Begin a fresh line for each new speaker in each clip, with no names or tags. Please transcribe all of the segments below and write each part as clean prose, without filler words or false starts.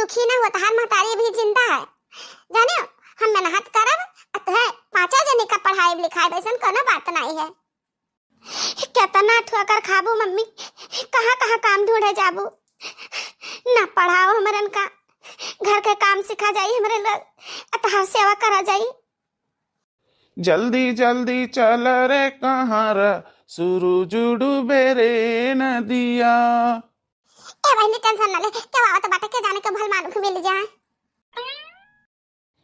दुखी ना होता, हर महतारी भी जिंदा है जाने। हम मेहनत करब है, पांचा जने का पढ़ाई लिखाई वैसन कोनो बात नहीं है। कितना ठोकर खाबू मम्मी, कहाँ कहाँ काम ढूंढे जाबू, ना पढ़ाओ हमरन का, घर के काम सिखा जाई हमरे लोग, अतहार सेवा करा जाई।
जल्दी जल्दी चल रे कहाँ रा, सूरज डूबे रे नदिया।
ए भाई टेंशन ना ले, क्या बात बाटे के जाने के भल मालूम मिल जाए।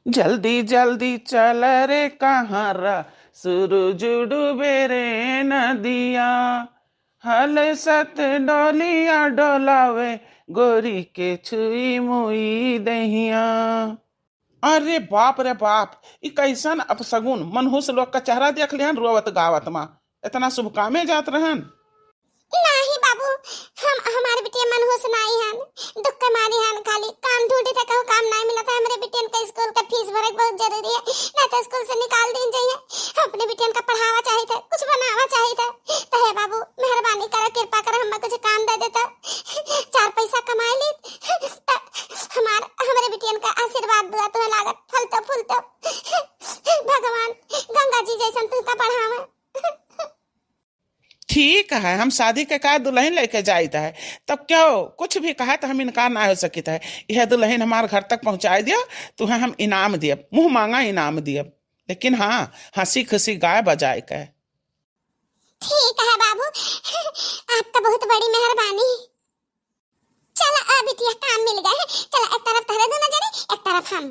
जल्दी जल्दी चल रे कहाँ रा, सूरज डूबे रे नदिया। हल सत डोलिया डोलावे, गोरी के छुई मुई दहिया। अरे बाप रे बाप, ई कैसन अपसगुन मनहूस लोग का चेहरा देख लिहन रोवत गावत मा, इतना शुभ कामे जात रहन।
नहीं बाबू, हम हमारे बिटिया मनहूस नहीं हन, दुख के मारी हन, खाली काम ढूंढी थे, कहूं काम नहीं मिला था। हमारे बिटियन का स्कूल का फीस भरे बहुत जरूरी है, ना तो स्कूल से निकाल दें जाइए। अपने बिटियन का पढ़ावा चाहिए था, कुछ बनावा चाहिए था, तो है बाबू मेहरबानी करो, कृपा करो, हम कुछ काम दे देता, चार पैसा कमा ली, हमारे बिटियन का आशीर्वाद दुआ तो लागत फलतो फूलतो, भगवान गंगा जी जैसन तू का पढ़ावा।
ठीक है, हम शादी के का दुल्हन लेके जाता है, तब क्या हो, कुछ भी कहा तो हम इनकार ना हो सकता है। यह दुल्हन हमारे घर तक पहुंचा दिया तो हम इनाम दियब, मुंह मांगा इनाम दियब, लेकिन हाँ हंसी खुशी गाय बजाए के।
ठीक है बाबू, आपका बहुत बड़ी मेहरबानी। चलो बिटिया काम मिल गया है, चलो एक तरफ तहरे दोनों जने, एक तरफ हम।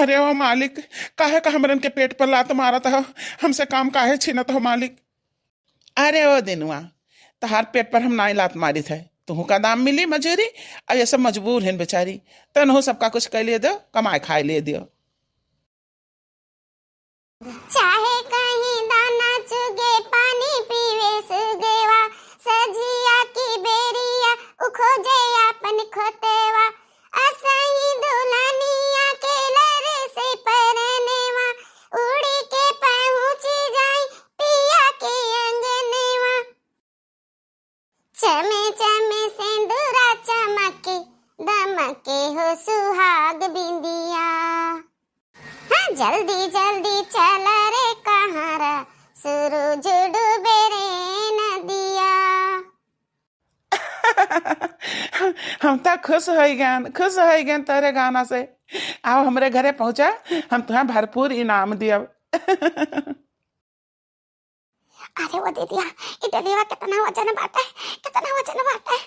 अरे ओ मालिक, काहे का हमरन के पेट पर लात मारत हो, हमसे काम काहे छीनत हो मालिक। अरे ओ दिनुआ, तहार पेट पर हम नाई लात मारी थे, तुहू का दाम मिली मजूरी, और ये सब मजबूर हैं बेचारी, तनहु सबका कुछ कह लिए दो, कमाए खाए लिए दियो।
चाहे कहीं दाना चुगे, पानी पीवे सुगेवा, सजिया की बेरिया उखोजे अपन खोतेवा, असही दुल्हनिया के लरे से परनेवा, उड़ी के पहुंची जाई पिया के अंगनेवा, चमे चमे सिंदूरा चमके, दमके हो सुहाग बिंदिया। हाँ जल्दी जल्दी चल रे कहाँ रा, सूरज डूबे रे नदिया।
हम तो खुश हो गए तेरे गाना से। आओ हमरे घरे पहुंचा, हम तुम्हें भरपूर इनाम दियब।
अरे वो दे दिया, इडलीवा कितना वजन बाटा है, कितना वजन बाटा है।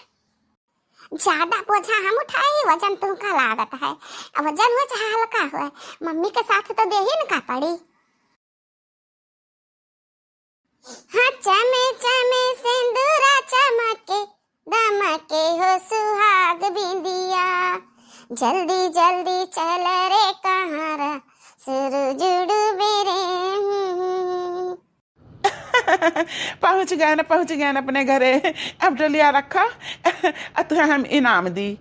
ज्यादा बोझा हम उठाए ही वजन तुमका लागत है, अब वजन हो चाहे हल्का हो, मम्मी के साथ तो दे ही न का पड़ी। हाँ चमे चमे सिंदूरा चमके, दमके हो सुहाग बिंदिया, जल्दी जल्दी चल रे कहाँ रा, सूरज डूबे रे।
पहुंच गए न अपने घरे, अब डलिया रखा, तुम्हें हम इनाम दी।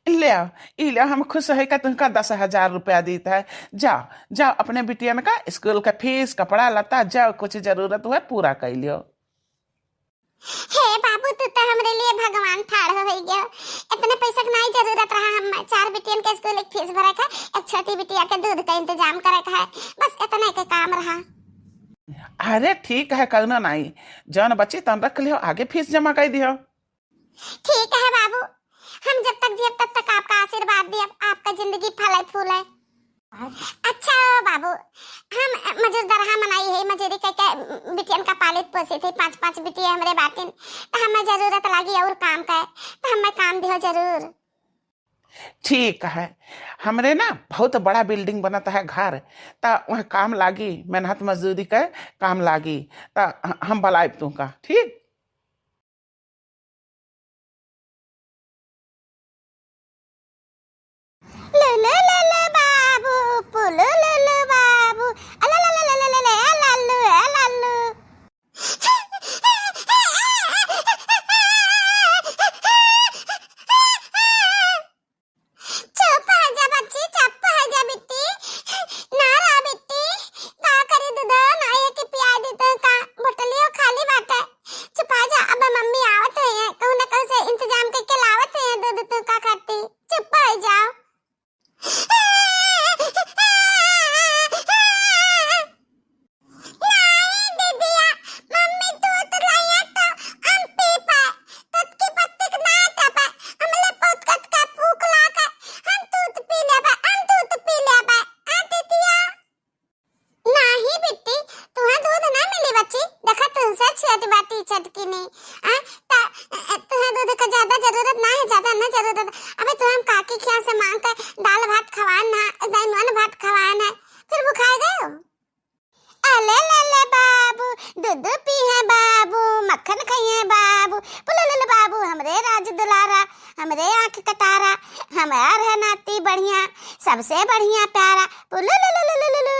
ले आओ, हम खुश है का तुमका 10,000 रुपया देता है। जाओ जाओ अपने बिटियन का स्कूल का फीस कपड़ा लता जाओ, कुछ जरूरत हुआ पूरा कर लियो।
हे बाबू तू तो हमरे लिए भगवान ठाड़ हो गया, इतने पैसा की नहीं जरूरत रहा, हम 4 बिटियन के स्कूल एक फीस भरे का, एक छोटी बिटिया के दूध का इंतजाम करे का है, बस इतना के काम रहा।
अरे ठीक है, करना नहीं, जौन बची तन रख लियो, आगे फीस जमा कर दियो।
ठीक है बाबू, हम जब तक जिए तब तक आपका आशीर्वाद दिए, आपका जिंदगी फले फूले। अच्छा बाबू, हम मजूरदार मनाई है, मजूरी के बिटियन का पालित पोसे थे, 5-5 बिटिया हमरे बातिन, तो हमें जरूरत लगी और काम का, तो हमें काम दियो जरूर।
ठीक है, हमरे ना बहुत बड़ा बिल्डिंग बनता है घर, ता वह काम लागी, मेहनत मजदूरी के काम लागी, ता हम बुलाए तुमका, ठीक।
ले ले ले ले बाबू, पुलु ले ले बाबू, अला ला ला ला ला ला अलालू अलालू। चुप है जा बच्ची, चुप है जा बिट्टी, ना रा बिट्टी, का करी दूध ना ये के पिया दी तो का बोतलियो खाली बाटे, चुप आ जा, अब मम्मी आवत है, कहूं ना कहूं से इंतजाम करके लावत है दूध तो दादा, अबे तो हम काकी खिया से मांग कर दाल भात खवान ना, दाल भात खवान है, फिर वो खाए गए हो। अले ले ले बाबू, दूध पी है बाबू, मक्खन खाई है बाबू, पुलुलुलु बाबू हमरे राज दुलारा, हमरे आँख कटारा, हमार है नाती बढ़िया, सबसे बढ़िया प्यारा, पुलुलुलुलुलुलु।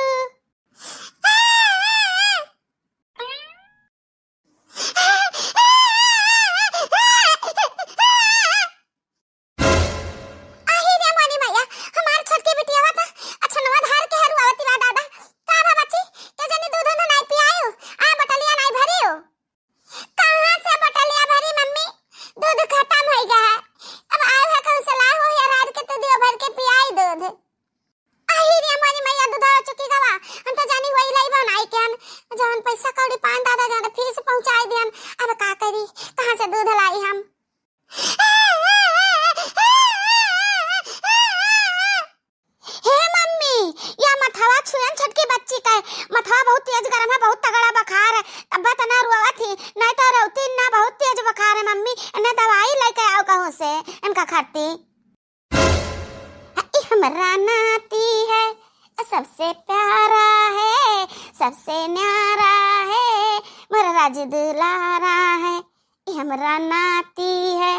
पैसा कौड़ी पान दादा जाने फिर से पहुंचाई दियन, अब का करी, कहां से दूध लाई हम। हे मम्मी, या मथवा छुयन छटकी बच्ची का, मथवा बहुत तेज गरम है, बहुत तगड़ा बुखार है, तब तना रुआ थी, नहीं तो रोती ना, बहुत तेज बुखार है मम्मी, इन्हें दवाई लेके आओ कहूं से, इनका खाती। हमरा नाती है, सबसे प्यारा है, सबसे न्यारा है, मेरा राज दुलारा है, ये हमरा नाती है।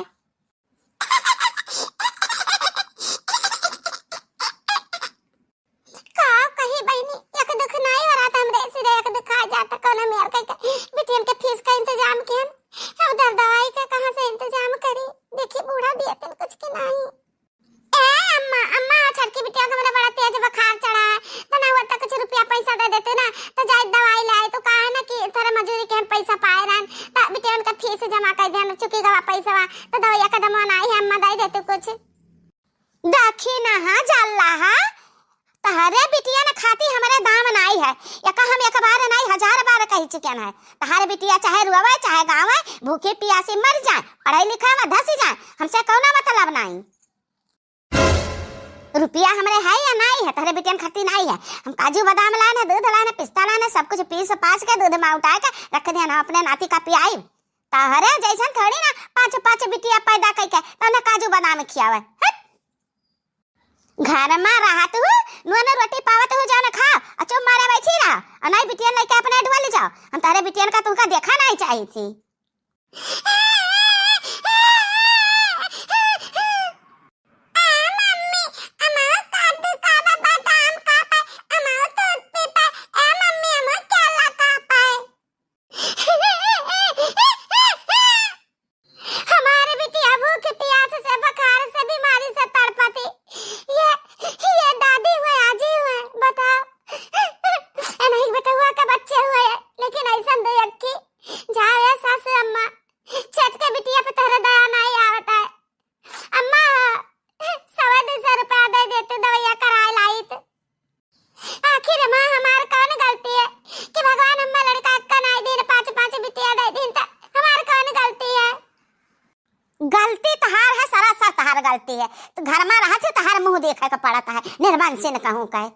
का कहीं बहनी एक दुख नहीं हो रहा था, हमरे सिरे एक दुख आ जाता, कोना मेर के बिटियन के फीस का इंतजाम कियन, अब दवाई का कहां से इंतजाम करी, देखी बूढ़ा दिया तन कुछ के नहीं। अम्मा अम्मा छटकी बिटिया का मेरा बड़ा तेज बुखार चढ़ा है, तो ना हुआ तो कुछ रुपया पैसा दे देते ना, तो जाए दवाई लाए, तो कहा है ना कि थोड़ा मजदूरी के हम पैसा पाए रहन, तो बिटिया उनका फीस जमा कर देन, चुकी गवा पैसा, तो दवाइया का दमन आई है, अम्मा दे देते कुछ। दाखी ना हां जल्ला हा, तहरे बिटिया ने खाती हमारे दाम नाई है, या का हम एक बार नहीं 1000 बार कही चिकन है, तहारे बिटिया चाहे रुआवे चाहे गावे, भूखे प्यासे मर जाए, पढ़ाई लिखाई में धस जाए, हमसे कौनो मतलब नहीं। रुपया हमरे है या नहीं है, तहरे बिटियन खाती नहीं है, हम काजू बादाम लाने, दूध लाने, पिस्ता लाने, सब कुछ पीस पास के दूध में उठा के रख दिया ना, अपने नाती का पियाई, तहरे जैसन थोड़ी ना 5 बिटिया पैदा करके तने काजू बादाम खियावे। घर में रहत हूँ, नुआ रोटी पावत हूँ, जाओ ना खाओ, अचो मारे बैठी रहा, और नहीं बिटियन लेके अपने अडवा ले जाओ, हम तहरे बिटियन का तुमका देखा नहीं चाहिए थी। गलती तहार है, सरासर तहार गलती है, तो घर में रहा थे तहार मुंह देखा का पड़ता है, निर्बन से न कहूँ कहे।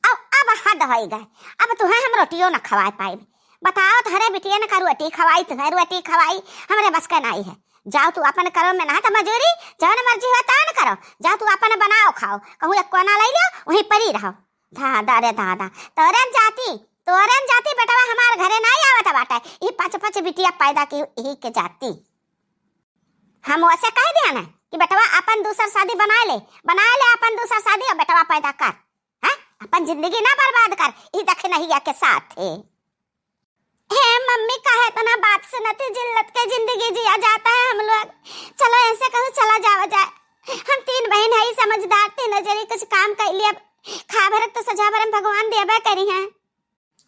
अब हद हो गए, अब तुम्हें हम रोटियों न खवाए पाए, बताओ तहरे बिटिया ने का रोटी खवाई, तुम्हें रोटी खवाई, हमारे बस का नहीं है, जाओ तू अपन करो, में ना तो मजूरी, जौन मर्जी हो तो न करो, जाओ तू अपन बनाओ खाओ, कहूँ एक कोना ले लो, वहीं पड़ी रहो। दादा रे दादा, तोरन जाती बेटा हमारे घरे नहीं आवत बाटा, ये 5 बिटिया पैदा की ही के जाती, हम वैसे कह दिया ना कि बेटवा अपन दूसर शादी बना ले अपन दूसर शादी, और बेटवा पैदा कर, हैं अपन जिंदगी ना बर्बाद कर, ये देखे नहीं के साथ है। हे मम्मी काहे तना बात सुनती, जिल्लत के जिंदगी जिया जाता है हम लोग, चलो ऐसे कहूँ चला जावा जाए, हम 3 बहन है, समझदार, 3 नजरी कुछ काम कर लिया, खा भरक तो सजा भरम भगवान देबे करी है।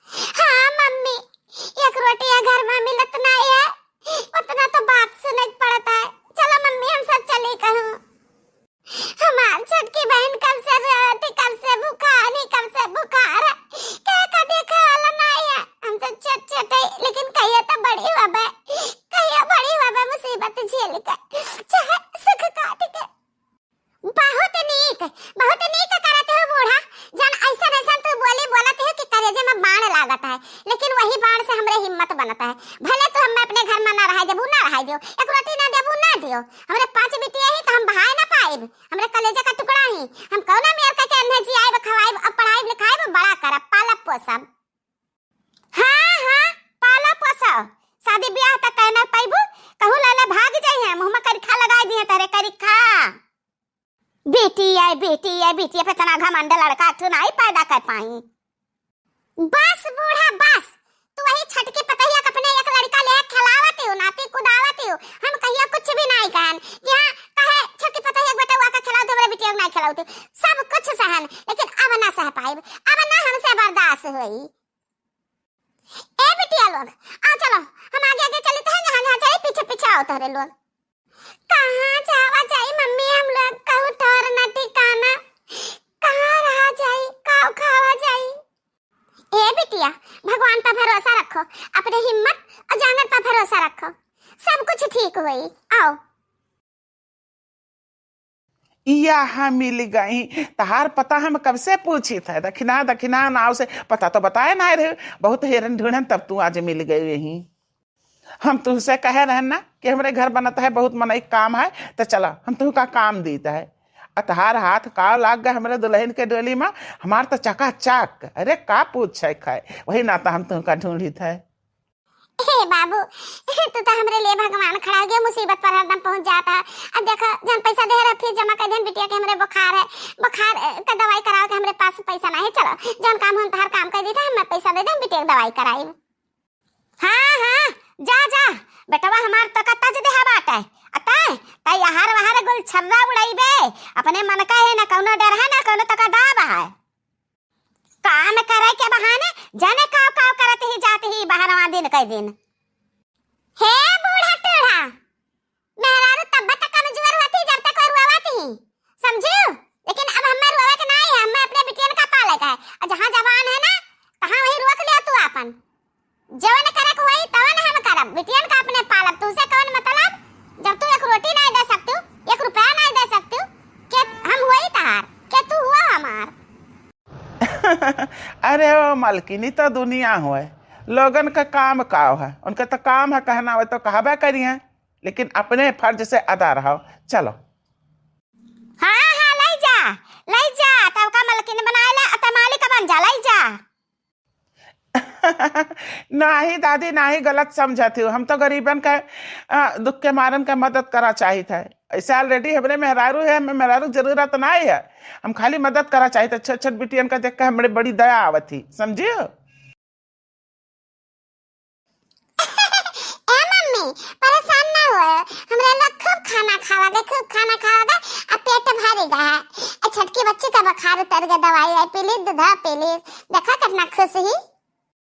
हाँ मम्मी, एक रोटी घर में मिलत नहीं है, उतना तो बात सुनना पड़ता है, चलो मम्मी हम सब चले कहूँ, हमार छोटकी बहन कब से रहती, कब से बुखार है, क्या का देखा वाला नहीं है, हम सब छोट है, लेकिन कहिए तो बड़ी बाबा मुसीबत झेल कर चाहे सुख का देखा बेटी है बेटी पे तना घमंड लड़का तू नहीं पैदा कर पाई। बस बूढ़ा बस, तू वही छट के पता ही अपने एक लड़का ले खिलावते हो नाती कुदावते हो। हम कहिया कुछ भी नहीं कहन यहाँ कहे छट के पता ही एक बेटा का खिलाओ तो बेटिया नहीं खिलाओ सब कुछ सहन, लेकिन अब ना सह पाइब, अब ना हमसे बर्दाश्त होई। ए बेटिया लोग आ चलो हम आगे आगे चलते हैं, जहाँ जहाँ चले पीछे पीछे आओ तोरे लोग। कहाँ जावा जाई मम्मी हम लोग कहू ठहर ना ठिकाना, कहाँ रहा जाई काव खावा जाई। ए बिटिया भगवान पर भरोसा रखो, अपने हिम्मत और जांगर पर भरोसा रखो, सब कुछ ठीक होई। आओ
यहाँ मिल गई तहार पता हम कब से पूछी था, दखिना दखिना नाव से पता तो बताए ना रहे, बहुत हेरन ढूंढन तब तू आज मिल गई। यही हम तुझसे कहे रहे ना कि हमारे घर बनता है बहुत मनई काम है, तो चला हम तुमका काम देता है। अतहार हाथ का लाग गए हमारे दुल्हन के डोली में, हमार तो चकाचक। अरे का पूछ खाए, वही नाता हम तुमका ढूंढी था।
हे बाबू तू तो हमरे लिए भगवान खड़ा हो गया, मुसीबत पर हरदम पहुंच जाता है। अब देखो जन पैसा दे रहा फिर जमा कर देन बिटिया के हमरे बुखार है, बुखार का दवाई कराओ के हमरे पास पैसा नहीं। चलो जन काम हम हर काम कर देता है, मैं पैसा दे दूं बिटिया की दवाई कराई। हाँ जा जा बेटवा हमार तो कत्ता जे देहा बाटे अतै तै यार वहार गोल छर्रा उड़ाइबे, अपने मन का है ना कोनो डर है ना कोनो तका दाब है। काम करे के बहाने जाने काव काव करते ही जाते ही बहारवा दिन कई दिन। हे बूढ़ा टेढ़ा मेहरारू तब तक कमजोर होती जब तक और रुआवती ही, समझियो। लेकिन अब हमें रुआवे के नहीं है, हमें अपने बिटियन का पाले का है, और जहां जवान है ना तहां वही रोक ले तू अपन जवन करक होई तवन हम करब, बिटियन का अपने पालब। तुझसे कौन मतलब जब तू एक रोटी नहीं दे सकती, एक रुपया नहीं दे सकती, के हम होई तार के तू हुआ हमार।
अरे ओ मालकिनी तो दुनिया हुए लोगन का काम काव है, उनका तो काम है कहना हो तो कहबे करिए, लेकिन अपने फर्ज से अदा रहो। चलो
हाँ ले जा तब का मालकिन बनाएला त मालिक बन जा, ले जा।
नहीं दादी नहीं गलत समझती हो, हम तो गरीबन का दुख के मारन का मदद करा चाहिए था। ऐसे ऑलरेडी हमरे मेहरारू है, हमें मेहरारू जरूरत नहीं है, हम खाली मदद करा चाहिए था। छोट छोट बिटियन का देख कर हमरे बड़ी दया आवत थी, समझियो।
ए मम्मी परेशान ना हो, हमरा लोग खूब खाना खावा गए, अब पेट भर गया है। छटकी बच्ची का बुखार उतर गया, दवाई आई पी ली, दूध पी ली, देखा कितना खुश ही।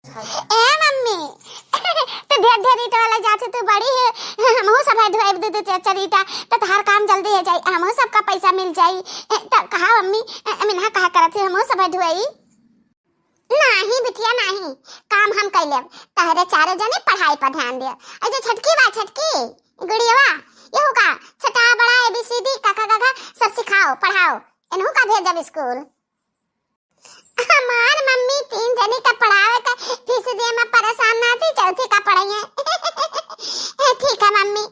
ए मम्मी तो ढेर ईटा वाला जाते तू बड़ी है, हमहु सब ढोए दूध चार ईटा तो हर काम जल्दी हो जाई, हमहु सबका पैसा मिल जाई। तो कहा मम्मी मिन्हा कहा करत हमहु सब ढोई। नहीं बिटिया नहीं, काम हम कर लेब, तहरे चारों जने पढ़ाई पर ध्यान दे। अरे छटकी गुड़ियावा यहू का छटा बड़ा ABCD काका काका सब सिखाओ पढ़ाओ, इनहु का भेजब स्कूल। हमार मम्मी 3 जने का पढ़ावे का फीस दिए में परेशान ना थी, चौथी का पढ़ाइए। ठीक है मम्मी,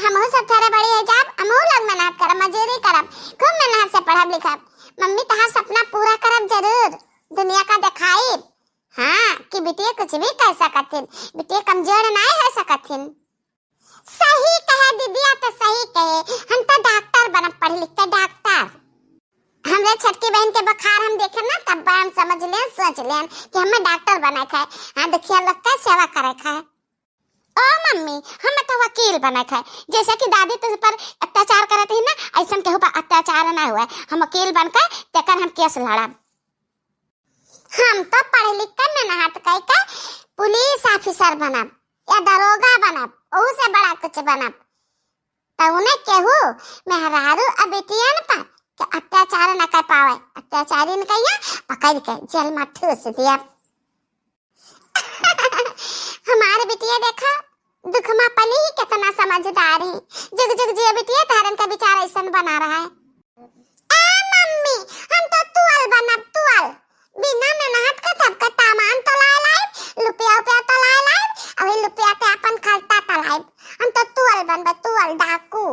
हमहु सब थारे बड़ी है जाब, हमहु लोग मेहनत करब, मजदूरी करब, खूब मेहनत से पढ़ब लिखब। मम्मी तहार सपना पूरा करब जरूर, दुनिया का दिखाई। हाँ कि बिटिया कुछ भी कर सकथिन, बिटिया कमजोर नहीं हो सकथिन। सही कहे दीदिया तो सही कहे, हम तो डॉक्टर बनब पढ़ लिख के डॉक्टर। हमरे छटकी बहन के बुखार हम देखे ना तब हम समझ लें सोच लें कि हमें डॉक्टर बना खाए। हाँ दुखिया लोग का सेवा करे खाए। ओ मम्मी हमें तो वकील बना खाए, जैसे कि दादी तुझ पर अत्याचार करत ही ना, ऐसा केहू पर अत्याचार ना हुआ, हम वकील बनकर तेकर हम केस लड़ब। हम तो पढ़ लिख कर मेहनत करके पुलिस ऑफिसर बनब या दरोगा बनब, ओहू से बड़ा कुछ बनब। तो उन्हें केहू मेहरारू और बेटियन पर अत्याचार न कर पावे, अत्याचारी न कहिया पकड़ के जेल में ठूस दिया। हमारे बिटिया देखा दुख में पली ही कितना समझदार है, जुग जुग जिया बिटिया तारन का विचार ऐसा बना रहा है। ए मम्मी हम तो तुअल बनब, तुअल बिना मेहनत का सबका सामान तो लाए रुपया तो लाए अभी रुपया के अपन खर्चा तलाए, हम तो तुअल बनब, तुअल डाकू।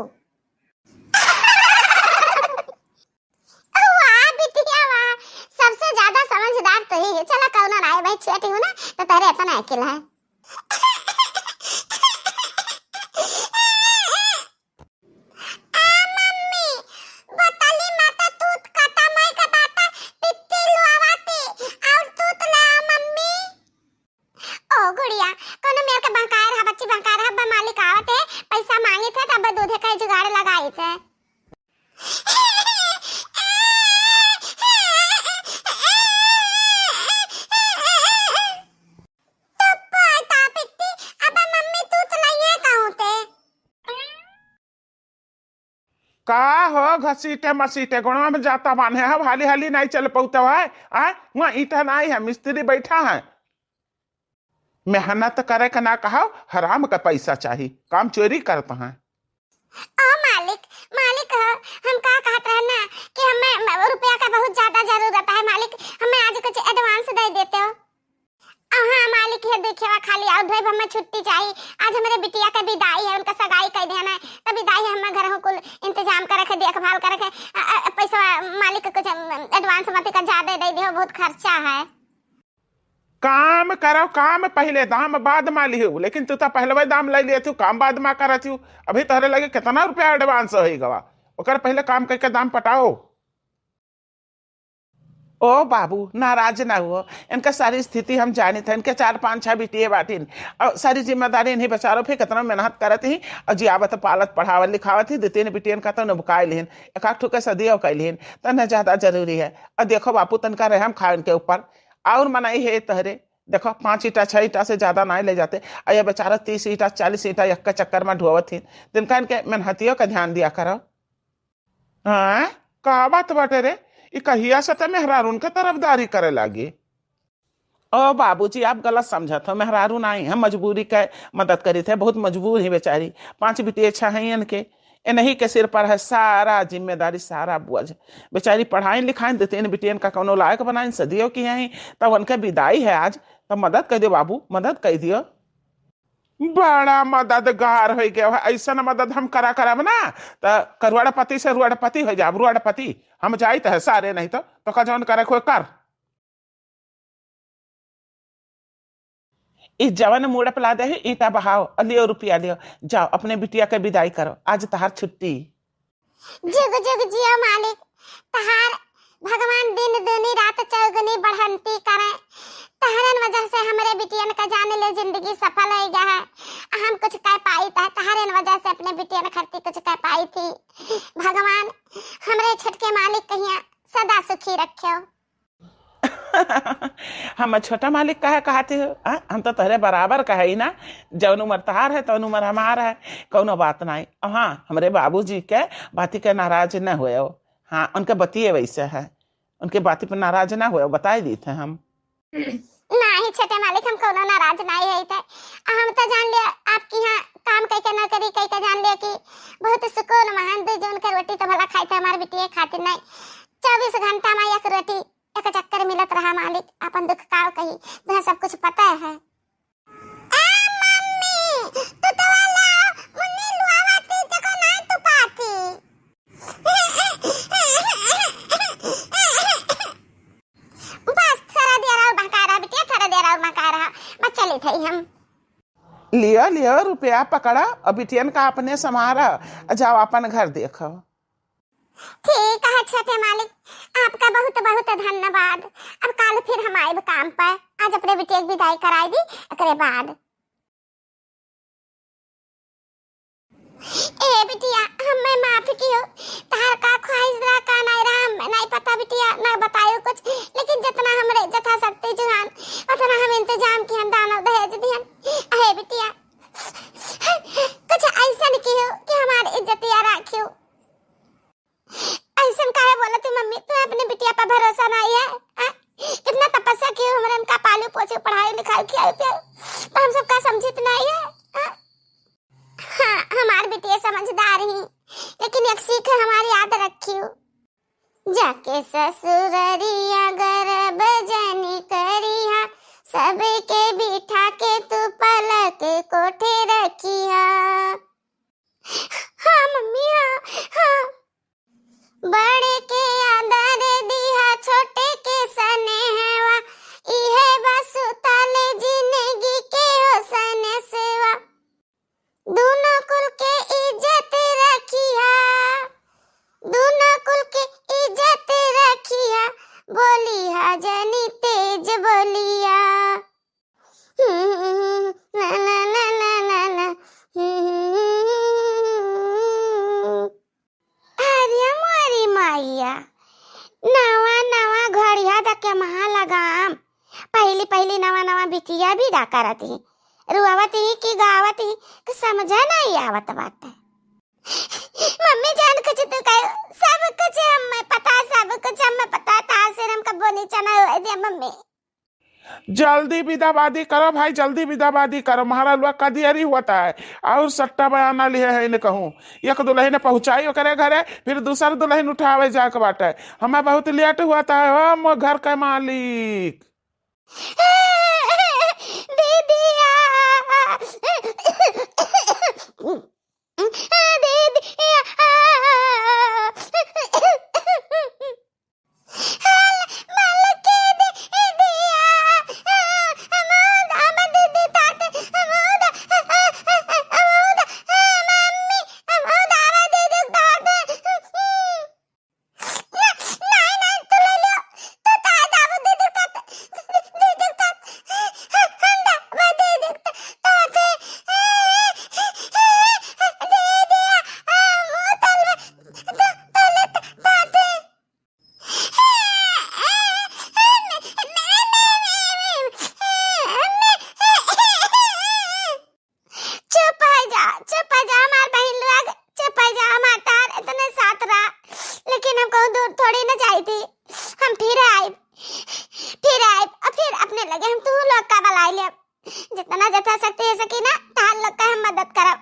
वाह बिटिया वाह, सबसे ज्यादा समझदार तो ही है। चला कौन ना आए भाई, छोटी हूं ना तो तेरे अपना अकेला है। मम्मी
का हो घसीटे मसीटे गुणवा में जाता बांधे है, हाली हाली नहीं चल पौता है। वहाँ ईटा नहीं है, मिस्त्री बैठा है। मेहनत करे का ना कहा, हराम का पैसा चाहिए, काम चोरी करता है।
ओ मालिक, मालिक हम का कहते हैं ना कि हमें रुपया का बहुत ज्यादा जरूरत है मालिक, हमें आज कुछ एडवांस दे देते हो। हाँ मालिक, ये देखिए खाली और भाई हमें छुट्टी चाहिए, आज हमारे बिटिया का विदाई है, उनका सगाई कर देना है, तब विदाई है, हमें घर को इंतजाम करे के देखभाल करे के पैसा मालिक कुछ एडवांस मत का ज्यादा दे दियो, बहुत खर्चा है।
काम करो, काम पहले दाम बाद में लियो, लेकिन तू तो पहले दाम ले लिए तू, काम बाद में करत हूँ। अभी तोहरे लगे कितना रुपया एडवांस हो गवा, ओकर पहले काम करके दाम पटाओ। ओ बाबू नाराज ना हुआ, इनका सारी स्थिति हम जाने थे, इनके 4-5-6 बिटिया बाटिन और सारी जिम्मेदारी इन्हीं बेचारों पे कितना मेहनत करत ही, और जियावत पालत पढ़ावत लिखावत ही, 2-3 बिटियन का तो नबकाय लेन, एक आठ ठुके सदियों का लेन, तन ज्यादा जरूरी है। और देखो बापू तनका रहम खाओ इनके ऊपर, और मनाई है तहरे, देखो 5 ईटा 6 ईटा से ज्यादा नहीं ले जाते, अये बेचारा 30 ईटा 40 ईटा एक चक्कर में ढोवत थी, तिनका इनके मेहनतियों का ध्यान दिया करो। हाँ का बात बाटे रे, कहिया से तो मेहरारून के तरफदारी करे लगी। ओ बाबूजी आप गलत समझत हो, मेहरारू नहीं हम मजबूरी के मदद करी थे, बहुत मजबूर ही बेचारी, 5 बिटिया 6 हैं इनके, इन्हीं के सिर पर है सारा जिम्मेदारी, सारा बोझ। बेचारी पढ़ाई लिखाई 2-3 बिटियन का कौनो लायक बनाई, सदियों की हैं, तब उनके विदाई है आज, तब मदद कर दियो बाबू, मदद कर दियो। बड़ा मददगार हो गया है, ऐसा मदद हम करा करब ना तो करुआड़पति से रुआड़पति हो जाब, रुआड़पति हम जाइत है सारे, नहीं तो का जौन करे कोई कर। इस जवन मुड़ पला दे ईटा बहाओ, लियो रुपया लियो, जाओ अपने बिटिया के विदाई करो, आज तहार छुट्टी।
जुग जुग जियो मालिक, तहार भगवान दिन दुनी रात चौगुनी बढ़ंती करे, तहरन वजह से हमारे बिटियन का जाने ले जिंदगी सफल हो गया है, हम कुछ कह पाई था, तहरन वजह से अपने बिटियन खरती कुछ कह पाई थी। भगवान हमारे छटके मालिक कहिया सदा सुखी रखियो।
हम छोटा मालिक कहे कहते हो, हम तो तहरे बराबर कहे ही ना, जौन उम्र तहार है तो उम्र हमारा है, कोनो बात नहीं। हाँ हमारे बाबूजी के बाती के नाराज न हुए हो, हाँ उनके बतिए वैसे है, उनके बाती पर नाराज ना हुए, बताए दी थे हम।
नहीं छोटे मालिक, हम कोनो नाराज नहीं है थे, हम तो जान लिया आपकी यहाँ काम कई के न करी, कई के जान लिया कि बहुत सुकून महान दे जोन के रोटी तो भला खाई थे, हमारे बिटिया खाती नहीं, 24 घंटा में एक रोटी एक चक्कर मिलत रहा मालिक, अपन दुख का कही तुम्हें सब कुछ पता है। मम्मी तू तो वाला मुन्नी लुआवाती देखो नहीं तू पाती। बस थोड़ा देर और बहका रहा बिटिया, थोड़ा देर और बहका रहा, बस चली थी हम।
लियो लियो रुपया पकड़ा और बिटियन का अपने समारा, जाओ अपन घर देखो।
ठीक है छोटे मालिक, आपका बहुत बहुत धन्यवाद। अब कल फिर हम आए काम पर, आज अपने बिटिया की विदाई कराई दी, एकरे बाद। ए बिटिया हमें माफ कियो, तार का ख्वाहिश रहा का नहीं रहा हमें नहीं पता बिटिया, ना बतायो कुछ, लेकिन जितना हमरे जथा शक्ति जुहान उतना हम इंतजाम किया, दाना दहेज दिहन। ए बिटिया कुछ ऐसा नहीं कियो कि हमारी इज्जतिया राखियो। ऐसा काहे बोला तू मम्मी, तू अपने बिटिया पर भरोसा नहीं है? कितना तपस्या की हमरे उनका पालू पोछे पढ़ाई लिखाई किया तो हम सबका समझित नहीं है। हाँ हमारी बिटिया समझदार ही, लेकिन एक सीख हमारी याद रखियो, जाके ससुररिया गर्भ जनी करिया, सबके बिठा के तू पलक कोठे रखिया। हाँ मम्मी हाँ, बड़े के आदर दिया छोटे के स्नेहवा, इहे बसु ताले जिंदगी के हो सने सेवा, दोनों कुल के इज्जत रखिया, दोनों कुल के इज्जत रखिया, बोलिया जनी तेज बोलिया। ना ना ना ना ना ना नवा नवा घड़िया दके महा लगाम, पहली पहली नवा नवा बिटिया भी दा करती, रुआवत ही की गावत ही समझा नहीं आवत बात। मम्मी जान कुछ तो
जल्दी विदाबादी करो भाई, जल्दी विदाबादी करो, महाराज लोग का देरी होता है। और सट्टा बयाना लिए है इन्हें कहूँ, एक दुल्हन पहुंचाई करे घरे, फिर दूसर दुल्हन उठावे जाके बाटे, हमें बहुत लेट हुआ है हो घर के मालिक।
दीदिया थोड़ी न जाई थी, हम फिर आए और फिर अपने लगे हम तू लोग का बलाई ले, जितना जथा सकती है सकी ना ताल लोग का हम मदद करब।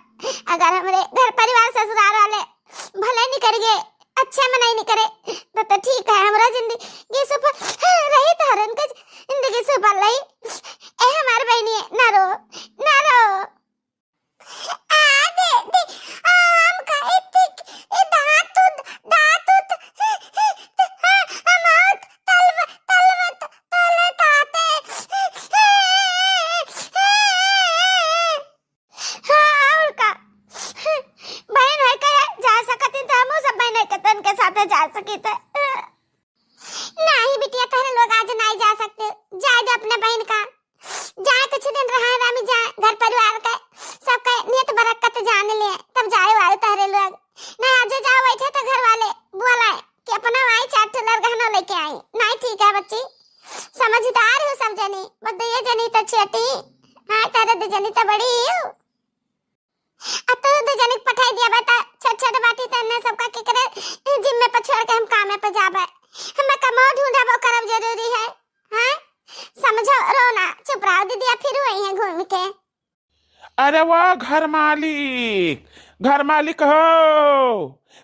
अगर हमारे घर परिवार ससुराल वाले भले नहीं करिए, अच्छे मनाई नहीं करे तो ठीक है, हमरा जिंदगी सुपर रही तो हरन का जिंदगी सुपर रही। ए हमार बहनी है, ना रो ना रो। आ दे दे आम का इतिक ए दांत अमाउट तलवत तले ताते। हाँ और का बहन है का जा सकती तो हम सब बहन के तन के साथ जा सकी थे। नहीं बिटिया तेरे लोग आज नहीं जा सकते, जाए दे अपने बहन का, जाए कुछ दिन रहा रामी, जाए घर परिवार का सबका नियत बरकत जान ले, तब जाए वाले तारे लोग नहीं आज जाओ बैठे तो घर वाले बोला कि अपना वाई चाट लर गहना लेके आई। नहीं ठीक है बच्ची, समझदार हो सब जनी, बस ये जनी तो छोटी, हां तारे दे जनी तो बड़ी हो। अब तो दे जनी पठाई दिया बता छोट छोट बाटी तन्ने सबका के करे जिम्मे पर छोड़ के हम कामे पे जाबे, हमें कमाओ ढूंढा वो करब जरूरी है। हां समझो, रोना चुप रहो दीदी, फिर वही है घूम के।
अरे वाह घर मालिक हो,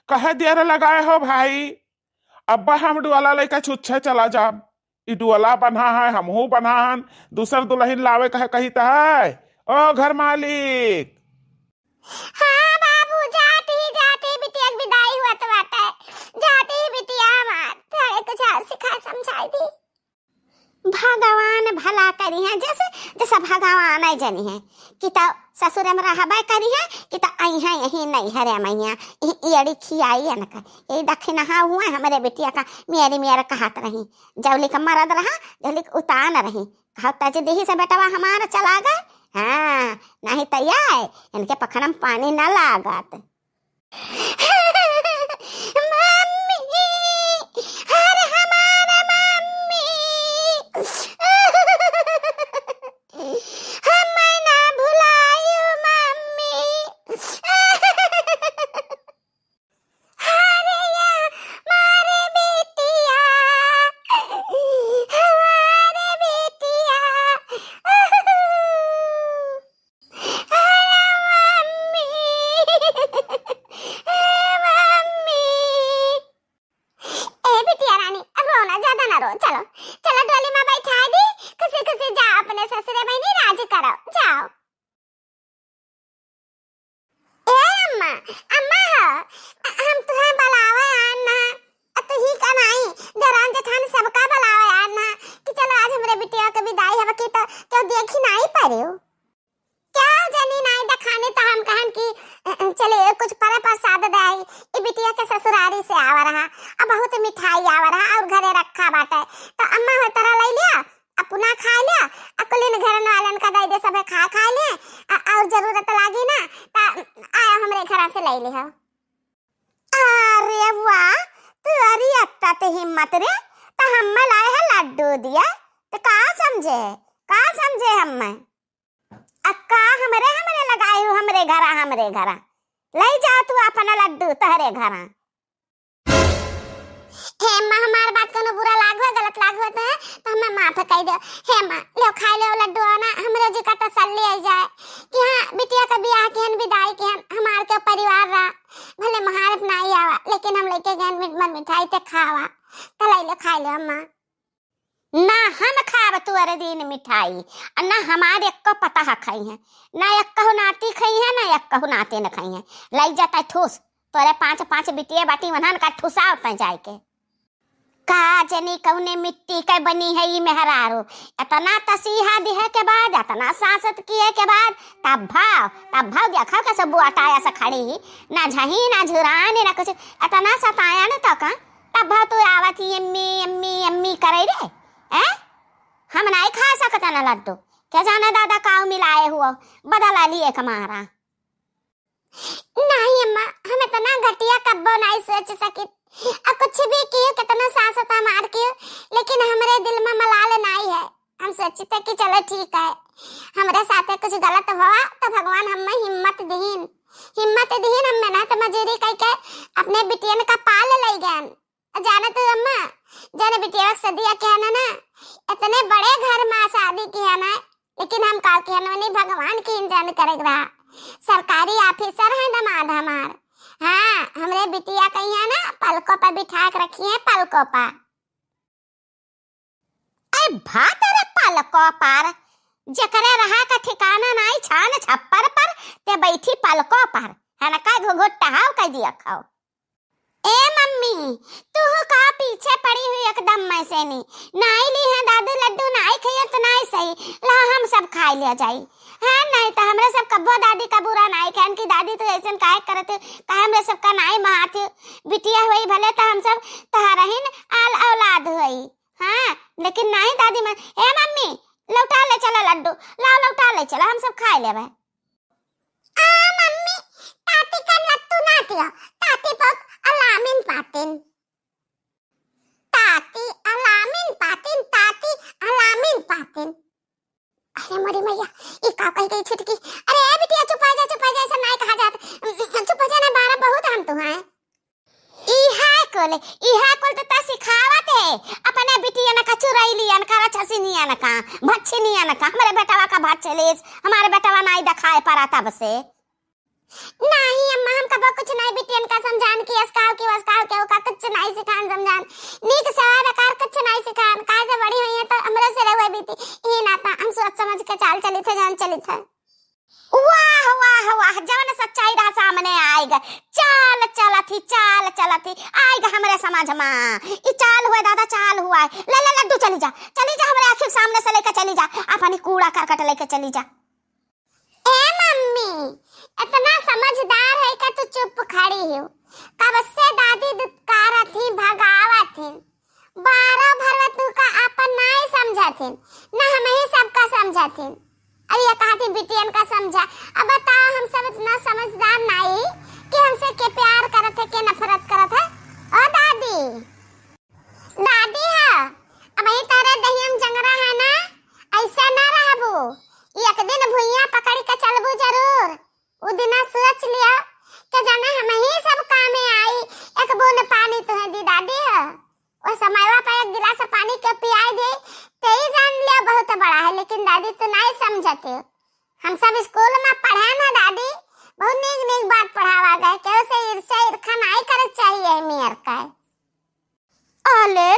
कहे देर लगाए हो भाई। अब्बा हम डुअला लेकर छुच्छे चला जाब, ई डुअला बना है हमहू बना हन, दूसर दुल्हन लावे कहे कही तो है। ओ घर मालिक।
हाँ बाबू जाते बिटिया विदाई हुआ तो बात है, जाते ही बिटिया हमार थोड़े कुछ और सिखा समझाई थी। भगवान भला करी है, जैसे जैसा भगवान आई जनी है कि तो ससुर में रहबा करी है कि तो आई है यही नहीं हरे मैया एड़ी खियाई है न ये दक्षिण हाँ हुआ हमारे बेटिया का मेरा कहत रही, जवली का मरद रहा जवली उतान रही, कहता जे देही से बेटवा हमारा चला गए। हाँ नहीं तैयार इनके पखड़म पानी न लागत। मम्मी हर हमारा मम्मी हमें ना भुलायो मम्मी। हरे या मारे बेटिया हमारे बेटिया चलो चलो डोली में बैठा दी, खुशी खुशी जाओ अपने ससुरे बहनी राज करो जाओ। ए अम्मा अम्मा हो हम तुम्हें बुलावे आना, तो ही का नहीं दरान जेठान सबका बुलावे आना कि चलो आज हमरे बिटिया के विदाई हवे की तो क्यों देखी नहीं पारियो क्या जनी नहीं दिखाने तो हम कहन की चले कुछ पर प्रसाद दाई ई बिटिया के ससुरारी से आवा रहा, अब बहुत मिठाई आवा रहा और घरे रखा बाटे तो अम्मा हो तरह ले लिया अपना खा लिया, अकुलिन घर वालन का दे दे सब खा ले और जरूरत लागी ना ता आया हमरे घर से ले लिया। अरे वाह तू अरे अत्ता ते हिम्मत रे, तो हम लाए है लड्डू दिया तो का समझे हम अक्का हमरे लगाई हो हमरे घरा ले जा तू अपना लड्डू तहरे घरा। हे माँ हमार बात कोनो बुरा लागो गलत लागो तो हमें माफ कर दो। हे माँ लो खा लो लड्डू ना हमरे जी का तसल्ली आ जाए कि हाँ बिटिया का ब्याह केहन विदाई केहन हमार के परिवार रहा भले महारत नहीं आवा लेकिन हम लेके गए मिठाई ते खावा तलाई लो खा लो अम्मा।
ना हम खाब तुअर दिन मिठाई और ना हमारे एक पता खाई है ना एक नाती खाई है ना एक नाते न खाई है लग जाता है ठूस तोरे 5 बिटिया बाटी वनहन का ठुसा होता जाए के का जनी कौने मिट्टी के बनी है ये मेहरारू इतना तसीहा दिहे के बाद इतना सांसत किए के बाद तब भाव देखा कैसे बुआ टाया से खड़ी ना झही ना झुरानी ना कुछ इतना सताया न तो का तब भाव तू आवत ही अम्मी करे रे हम नहीं खा सकते ना लड्डू क्या जाना दादा काव मिलाए हुआ बदला लिए कमारा
नहीं अम्मा हम इतना घटिया कब्बो नहीं सोच सकी कुछ भी कियो कितना सासता मार कियो लेकिन हमरे दिल में मलाल नहीं है। हम सोचते कि चलो ठीक है हमरे साथे कुछ गलत हुआ तो भगवान हमें हिम्मत दीन हम मेहनत मजूरी करके अपने बिटियन का पाल ले गए। जाना तो अम्मा जाने बिटिया सदिया कहना ना इतने बड़े घर में शादी किया ना लेकिन हम का कहना नहीं भगवान की इंतजाम करे रहा सरकारी ऑफिसर है दामाद हमार। हाँ हमरे बिटिया कही है ना पलकों पर बिठा के रखी है पलकों पर।
अरे भात रे पलकों पर जकरे रहा का ठिकाना नहीं छान छप्पर पर ते बैठी पलकों पर है ना का घुघुट्टा हाव कह दिया खाओ। ए मम्मी तू का पीछे पड़ी हुई एकदम मैं से नहीं ली है दादू लड्डू नहीं खाइए तो नहीं सही ला हम सब खा लिया जाई है नहीं तो हमरे सब कब्बो दादी का बुरा नहीं कहन की दादी तो ऐसे काहे करते काहे हमरे सब का नहीं महाती बिटिया हुई भले तो हम सब तहरहिन आल औलाद हुई। हाँ लेकिन नहीं दादी मैं ए मम्मी लौटा ले चला लड्डू लाओ लौटा ले चला हम सब खा लेबे।
आ मम्मी ताती का लट्टू ना दियो ताती पक अलामिन पातिन ताती अलामिन पातिन। अरे मोरी मैया ये का कह गई छुटकी। अरे ए बिटिया चुप आ जा ऐसा नहीं कहा जाता चुप हो जाना बारा बहुत हम तो हैं
इहा कोल तो ता सिखावत है अपने बिटिया न का चुराई लिया न करा छसी निया न का भच्छी निया न का हमारे बेटावा का भात चलेस हमारे बेटावा नहीं दिखाए पड़ा तब से
नहीं अम्मा हम कब कुछ नहीं बिटियन का समझान की अस्काव के का कुछ नहीं सिखान समझान नीक सवा बेकार कुछ नहीं सिखान काहे से बड़ी हुई है तो हमरे से रहुए बीती ये नाता हम सोच समझ के चाल चली थे जान चली थे।
वाह जवन सच्चाई रहा सामने आएगा चाल चला थी आएगा हमारे समाज में ये चाल हुआ दादा चाल हुआ है ले लड्डू चली जा हमारे आंखों सामने से लेकर चली जा अपनी कूड़ा करकट लेकर चली जा।
ए मम्मी इतना समझदार है कि तू चुप खड़ी हो कब से दादी दुत्कारा थी भगावा थी 12 भरवा तू का अपन नहीं समझा थी ना हम ही सबका समझा थी। अब ये कहा थी बिटियन का समझा अब बताओ हम सब इतना समझदार नहीं कि हमसे के प्यार करत है के नफरत करत है। ओ दादी है अब ही तारे दहियम जंगरा है ना ऐसा ना रहबो एक दिन भुइया पकड़ के चलबू जरूर उ दिना सोच लिया कि जाना हम ही सब कामे आई एक बूंद पानी तो है दी दादी है और समयवा पे एक गिलास पानी के पियाई दे ते ही जान लिया बहुत बड़ा है लेकिन दादी तो नहीं समझते। हम सब स्कूल में पढ़े ना दादी बहुत नीक बात पढ़ावा गए केहू से ईर्ष्या ईर्खा नहीं करे चाहिए मियर का।
ले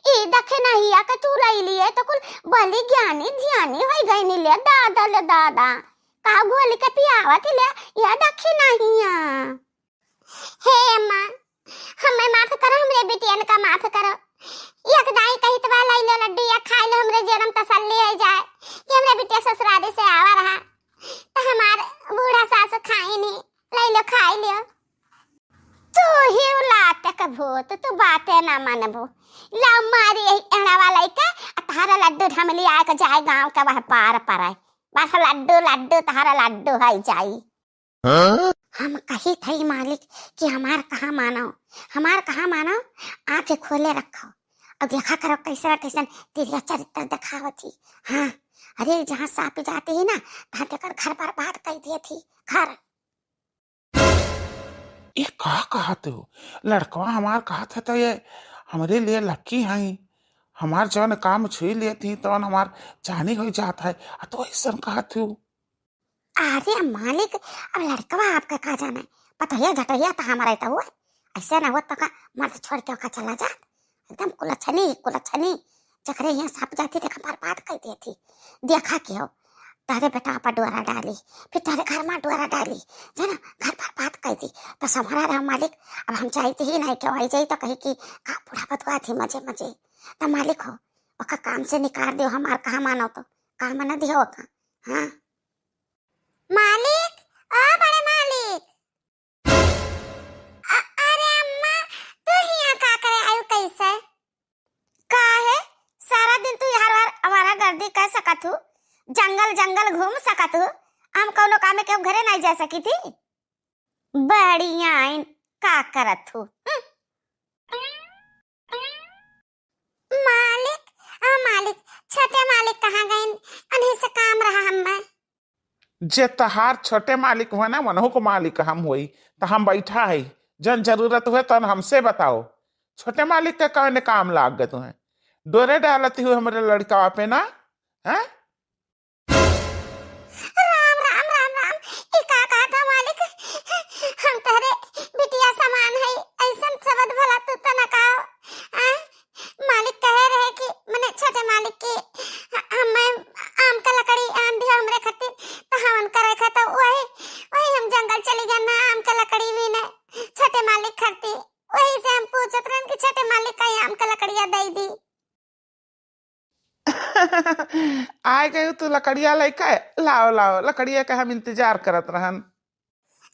ई देखे नहीं आ के तू रही लिए तो कुल बली ज्ञानी ध्यानी होई गई नी ले दादा का गोली के पियावा थी ले या देखे नहीं आ।
हे अम्मा हमें माफ करो हमरे बिटियन का माफ करो एक दाई कही तो लाई लो लड्डू या खा लो हमरे जन्म तसल्ली हो जाए कि हमरे बिटिया ससुराली से आवा रहा तो हमार बूढ़ा सास खाई नहीं लाई लो खा लियो।
तू ही उलाते का भूत तू बातें ना मानबो ला मारी एड़ा वाला के तारा लड्डू ढमली आए के जाए गांव का वह पार पराए बस लड्डू तारा लड्डू है जाई। हम कही थई मालिक कि हमार कहाँ मानो आंखें खोले रखो और देखा करो कैसन तेरी चरित्र दिखावत थी। हाँ अरे जहाँ सापी जाती है ना तहाँ तेकर घर बर्बाद कर दिए थी घर।
ये कहा हो लड़कवा हमार कहा था तो ये हमारे लिए लकी है। हमार जौन काम छुई लिए थी तो हमार जानी हो जाता है। तो ऐसा कहा थी।
अरे मालिक, अब लड़कवा आपका कहा जाना है, पतैया झटैया तो हमारा तो हुआ ऐसे ना हुआ तो का मर्द छोड़ के ओका चला जा, एकदम कुलच्छनी चकरे यहाँ साप जाती देखा बार बात कह दी थी। देखा कि हो तारे बेटा आपा डुआरा डाली, फिर तारे घर में डुआरा डाली, है ना, घर पर बात कह दी तो संभाला रहा मालिक। अब हम चाहते ही नहीं क्यों आई जाई तो कही कि का बूढ़ा बतवा थी मजे तो मालिक हो ओका काम से निकाल दो, हमार कहा मानो तो काम न दियो का। हाँ
मालिक, ओ बड़े मालिक। अरे अम्मा, तू यहाँ का करे आयु कैसे?
का है सारा दिन तू हर हमारा गर्दी कर सकत हूँ, जंगल घूम सकत हूँ, हम कौनो काम के घरे नहीं जा सकी थी। बढ़िया का करत हूँ।
मालिक, मालिक, छोटे मालिक कहाँ गए? उन्हीं से काम रहा हमें।
जे तहार छोटे मालिक हुआ ना मनहु को मालिक हम हुई तो हम बैठा है। जन जरूरत हुए तो हमसे बताओ। छोटे मालिक के कहने काम लाग गए तुम्हें। डोरे डालती हुए हमारे लड़का पे ना है।
राम राम राम राम, ये का कहा था मालिक? हम तहरे बिटिया समान है, ऐसा शब्द भला तू तो न कहो। मालिक कह रहे कि मैंने छोटे मालिक की हमें आम का लकड़ी आन दिया हमरे खातिर तो हम करे खा तो वही हम जंगल चली गए ना, आम का लकड़ी भी ने छोटे मालिक खाती, वही से हम पूछत रहे कि छोटे मालिक का आम का लकड़िया दे दी।
आए गए तू लकड़िया लेके लाओ लाओ लकड़िया का हम इंतजार करत रहन।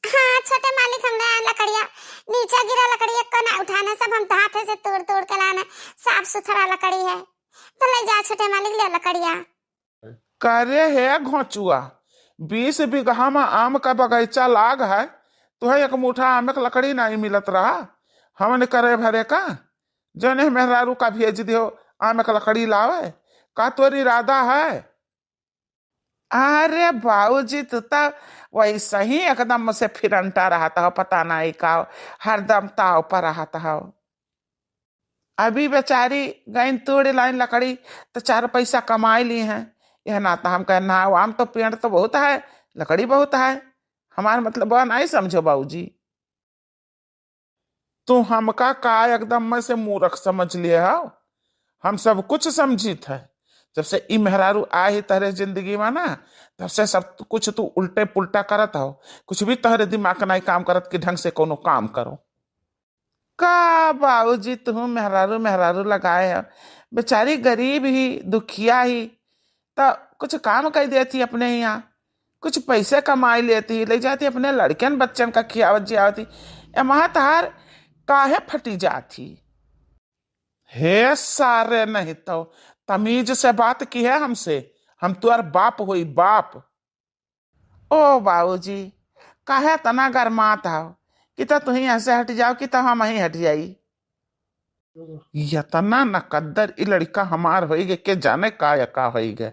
हाँ छोटे मालिक, हमने लकड़िया नीचे गिरा लकड़िया को ना उठाना, सब हम हाथ से तोड़ के लाना, साफ सुथरा लकड़ी है तो ले जा छोटे मालिक, ले लकड़िया।
करे है घोचुआ 20 बीघा में आम का बगीचा लाग है, तुहे एक मुठा आम का लकड़ी नहीं मिलत रहा। हमने करे भरे का जने मेहरारू का भेज दियो आम का लकड़ी लावे का तोर इरादा है? अरे बाबूजी तू तो वैसा ही एकदम से फिरंटा रहता हो, पता नहीं का हरदम ताव पर रहता हो। अभी बेचारी गई तोड़े लाइन लकड़ी तो 4 पैसा कमाई ली हैं। यह ना तो हम कहना आम तो पेड़ तो बहुत है, लकड़ी बहुत है, हमारा मतलब वह नहीं समझो बाबूजी। तू हमका का एकदम में से मूर्ख समझ लिए हो? हम सब कुछ समझित है। जब से ई मेहरारू आ ही तहरे जिंदगी में ना, तब से सब कुछ तू उल्टे पुल्टा करत हो, कुछ भी तहरे दिमाग नहीं काम करत कि ढंग से कोनो काम करो। का बाबूजी तुम मेहरारू लगाए है, बेचारी गरीब ही दुखिया ही तो कुछ काम कर देती अपने यहाँ, कुछ पैसे कमाई लेती, ले जाती अपने लड़कन बच्चन का खियावत जियावती। एमा तार काहे फटी जाती? हे सारे नहीं तो तमीज से बात की है हमसे, हम तुअर बाप हुई बाप। ओ बाबूजी काहे तना गरमात हो कि तो तुही यहाँ से हट जाओ कि तो हम ही हट जाई। यतना नकद्दर ई लड़का हमार होई गे के जाने का या का होई गे।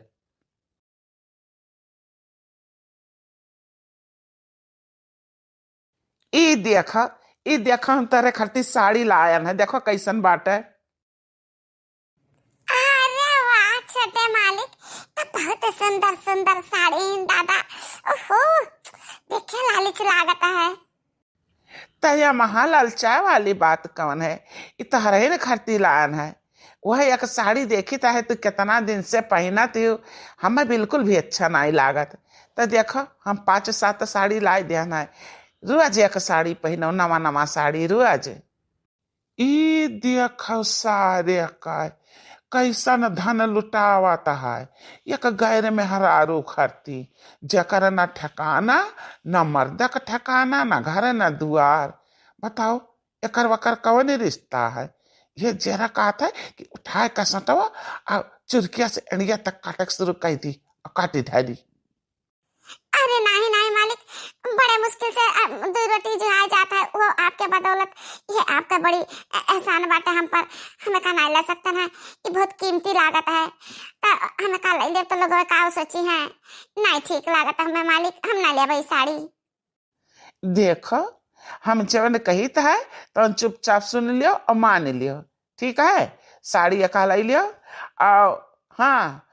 ई देखा हम तेरे खरती साड़ी लायन है, देखो कैसन बाट है।
अरे वाह छोटे मालिक, तो बहुत सुंदर सुंदर साड़ी दादा, ओहो देखे लालिच लागत है।
तया महालालचा वाली बात कौन है? इतहरे न खरती लायन है। वह एक साड़ी देखी है तो कितना दिन से पहना थी, हमें बिल्कुल भी अच्छा नहीं लागत। तो देखो हम 5-7 साड़ी लाई देना है, रोज एक साड़ी पहनो, नवा साड़ी रोज। ई देखो सारे का कैसन धन लुटावत है। एक गैर में हरारू खरती जकर न ठिकाना, न मर्दक ठिकाना, न घर न दुआर। बताओ एकर वकर कौन रिश्ता है? ये जरा कहता है कि उठाए का सटवा और चुरकिया से एड़िया तक काटक शुरू कर दी और काटी धारी।
अरे नहीं नहीं मालिक, बड़े मुश्किल से 2 रोटी जो आ जाता है वो आपके बदौलत, ये आपका बड़ी एहसान बात है हम पर। हमें का नहीं ले सकते ना, ये बहुत कीमती लागत है तो हमें का ले ले तो लोग का सोची है नहीं ठीक लागत हमें मालिक, हम ना ले भाई साड़ी।
देखो हम जवन कही है तो चुपचाप सुन लियो और मान लियो, ठीक है। साड़ी कहला लियो। और हाँ,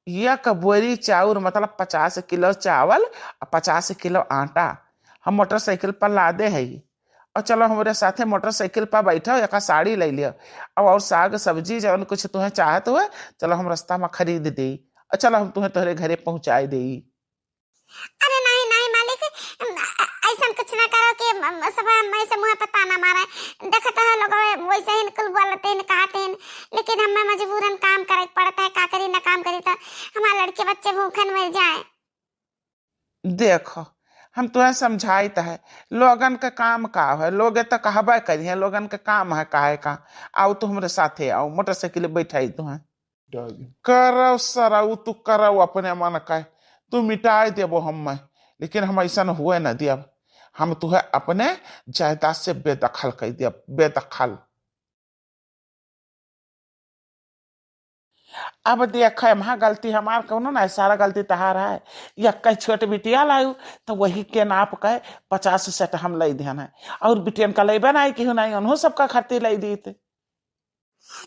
एक बोरी चाउर मतलब 50 किलो चावल और 50 किलो आटा हम मोटरसाइकिल पर लादे है। और चलो हमारे साथे मोटरसाइकिल पर बैठो, एक साड़ी ले लियो और साग सब्जी जवन कुछ तुम्हें चाहत हुए चलो हम रास्ता में खरीद दे और चलो हम तुम्हें तोहरे घरे पहुंचाए दे।
अरे नहीं नहीं मालिक, ऐसा कुछ ना करो कि सब मैं से मुंह पे ताना मारे। देखते हैं लोग वैसे ही कुल बोलते हैं कहते हैं, लेकिन हमें मजबूरन काम करे पड़ता है। का करी ना काम करी तो हमारे लड़के बच्चे भूखन मर जाए।
देखो हम तुम्हें समझाइत है, लोगन के काम का है, लोग तो कहबे करिए लोगन के काम है काहे का। आओ तो हमारे साथे आओ, मोटरसाइकिल बैठाई तुम्हें करो सराऊ, तू करो अपने मन का, तू मिटाई देबो हम, लेकिन हम ऐसा हुए न दियब। हम तुहे अपने जायदाद से बेदखल कर दिया, बेदखल। अब देख वहां गलती हमार कौनो ना, सारा गलती तहारा है। या कई छोट बिटिया लायू तो वही के नाप के 50 सेट हम लै दिहन है, और बिटियन का लेबे ना कि नहीं उन्हों सबका खातिर लै दी थे।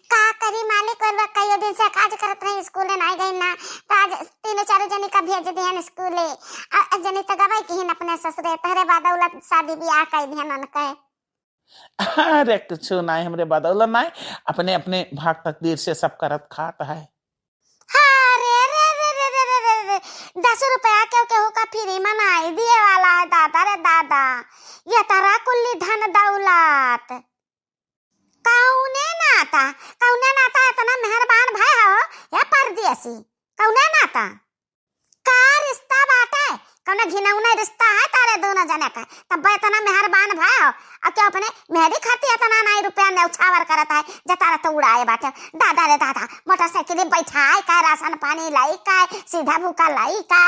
का करी मालिक, और कई दिन से काज करत रही, स्कूल नहीं गई ना, तो आज 3-4 जनी का भेज दिहन स्कूले। जनी तो गवाई की अपने ससुरे तहरे बदौलत शादी ब्याह कर दिहन उनके।
अरे कुछ नहीं हमरे बदौलत नहीं, अपने अपने भाग तकदीर से सब करत खात है।
हाँ, रे रे रे रे रे रे रे रे 10 रुपया क्यों केहू का फ्री में नहीं दिए वाला है दादा रे दादा। ये तारा कुल्ली धन दौलत कौने नाता इतना मेहरबान भाई हो या परदेसी, कौने नाता का रिश्ता बाटे, कौने घिनौना रिश्ता है तारे दोनों जने का। तब इतना मेहरबान भाई हो और क्या अपने मेहरी खाती इतना नहीं रुपया न्यौछावर करता है जतारा तो उड़ाए बाटे। दादा रे दादा मोटरसाइकिल बैठाए का, राशन पानी लाई का, सीधा भूखा लाई का,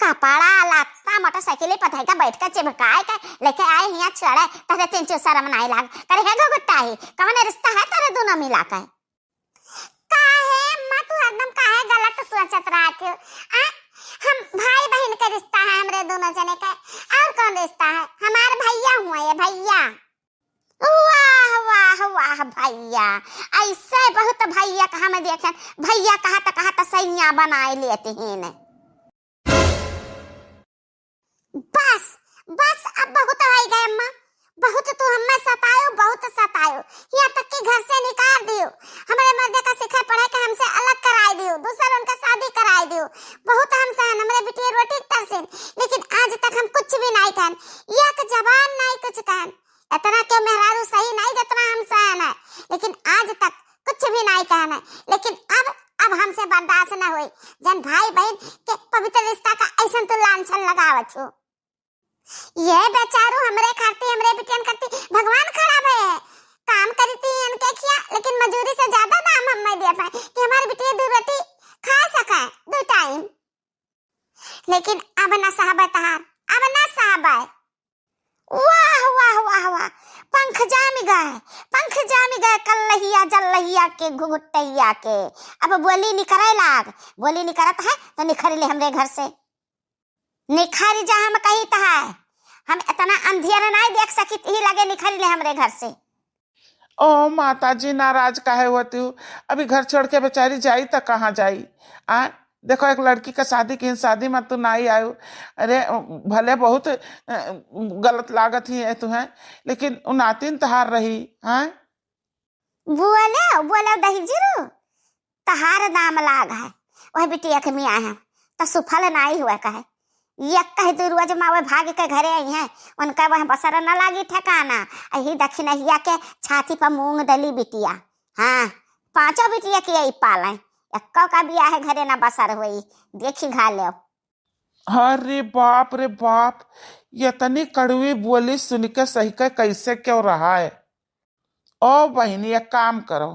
कपड़ा लाता मोटरसाइकिल पथाई का बैठ कर चिपकाए का लेके आए यहाँ चढ़े तरे 3 शर्म नहीं लाग करे है गुट्टा ही कौन रिश्ता है तारे दोनों मिला के। काहे मत तू एकदम काहे गलत सोचत रहती हो। हम भाई बहन का रिश्ता है हमरे दोनों जने का, और कौन रिश्ता है, हमारे भैया हुआ ये भैया। वाह वाह वाह भैया, ऐसे बहुत भैया का हम देखे, भैया कहा तो सैया बनाए लेते हैं। बस बस अब बहुत हो गए अम्मा, बहुत तू हमें सतायो, बहुत सतायो, यहाँ तक कि घर से निकाल दियो, हमारे मर्दे का सिखर पढ़ाई का हमसे अलग कराई दियो, दूसरा उनका शादी कराई दियो। बहुत हम सहन, हमारे बिटिया रोटी तरसीन, लेकिन आज तक हम कुछ भी नहीं कहन, एक जबान नहीं कुछ कहन। इतना क्यों मेहरारू सही नहीं जितना हम सहन है, लेकिन आज तक कुछ भी नहीं कहना। लेकिन अब हमसे बर्दाश्त न हुई, जन भाई बहन के पवित्र रिश्ता का ऐसा तो लांछन लगावत हो। ये बेचारू हमरे खाती हमरे बिटियन करती भगवान खराब है, काम करती है इनके किया, लेकिन मजूरी से ज्यादा दाम हमें देता है कि हमारी बिटिया 2 रोटी खा सके 2 टाइम। लेकिन अब न साहब तहार, अब न साहब। वाह वाह वाह वाह, पंख जाम गए कल्लहिया जल्लहिया के घुघुटैया के। अब बोली निकरे लाग, बोली निकरत है तो निखर ले हमरे घर से, निखर जा हम कही तो है, हम इतना अंधियारा नहीं देख सकी ही लगे निखर ले हमरे घर से।
ओ माता जी नाराज काहे होती हूँ, अभी घर छोड़ के बेचारी जाई तो कहाँ जाई। देखो एक लड़की का शादी की, शादी में तू नहीं आयु, अरे भले बहुत गलत लागत ही है तुम्हें, लेकिन नातिन तहार रही। हाँ
बोले दही जीरो तहार दाम लाग है, वह बिटिया के मियाँ है तो सुफल नहीं हुआ कहे, ये कहे 2 रोज मावे भाग के घरे आई हैं, उनका वह बसर न लागी ठिकाना। यही दक्षिणहिया के छाती पर मूंग दली बिटिया, हाँ 5 बिटिया की यही पाले, एक्को का बिया है घरे न बसर हुई, देखी घा ले।
अरे बाप रे बाप, ये इतनी कड़वी बोली सुन के सही के कैसे क्यों रहा है। ओ बहनी एक काम करो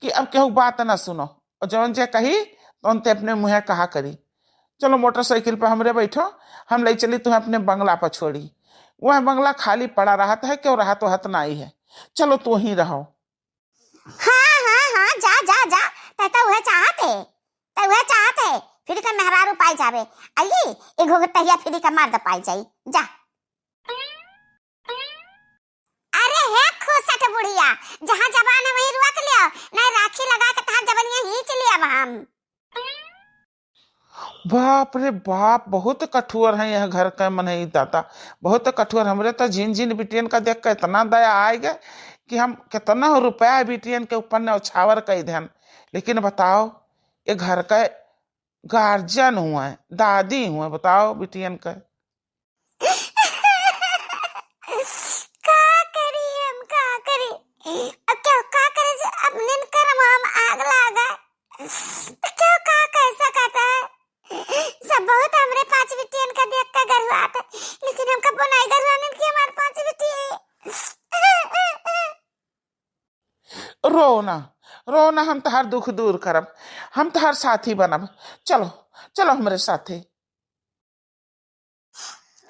कि अब केहू बात ना सुनो, और जौन जे कही तो उनते अपने मुँह कहा करी। चलो मोटरसाइकिल पर हमरे बैठो, हम ले चली तुम्हें अपने बंगला पर छोड़ी, वह बंगला खाली पड़ा रहता है, क्यों रहा तो हत नहीं है, चलो तू ही रहो।
हाँ हाँ हाँ जा जा जा, तैता वह चाहते फिर का मेहरारू पाई जावे, आइए एक घोटहिया फिर का मर्द पाई जाई जा।
रे बुढ़िया, जहाँ जबान है वहीं रुक लियो, नहीं राखी लगा के तार जबनिया खींच लिया हम।
बाप रे बाप, बहुत कठोर है यह घर का मन ही दाता, बहुत कठोर। हमरे तो जिन जिन बिटियन का देख कर इतना दया आएगा कि हम कितना रुपया बिटियन के ऊपर ने उछावर कर दें। लेकिन बताओ, ये घर का गार्जियन हुआ है, दादी हुआ, बताओ बिटियन का।
का करी हम, का करी अब, क्या का करे जो अपने कर्म हम आग लगा, तो क्या का कैसा कहता है। सब बहुत हमरे 5 बिटियन का देख कर घर हुआ था, लेकिन हमका बनाई घर हुआ कि हमारे 5 बिटिया।
रोना रोना, हम तहार दुख दूर करब, हम तहार साथी बनब। चलो चलो हमारे साथे।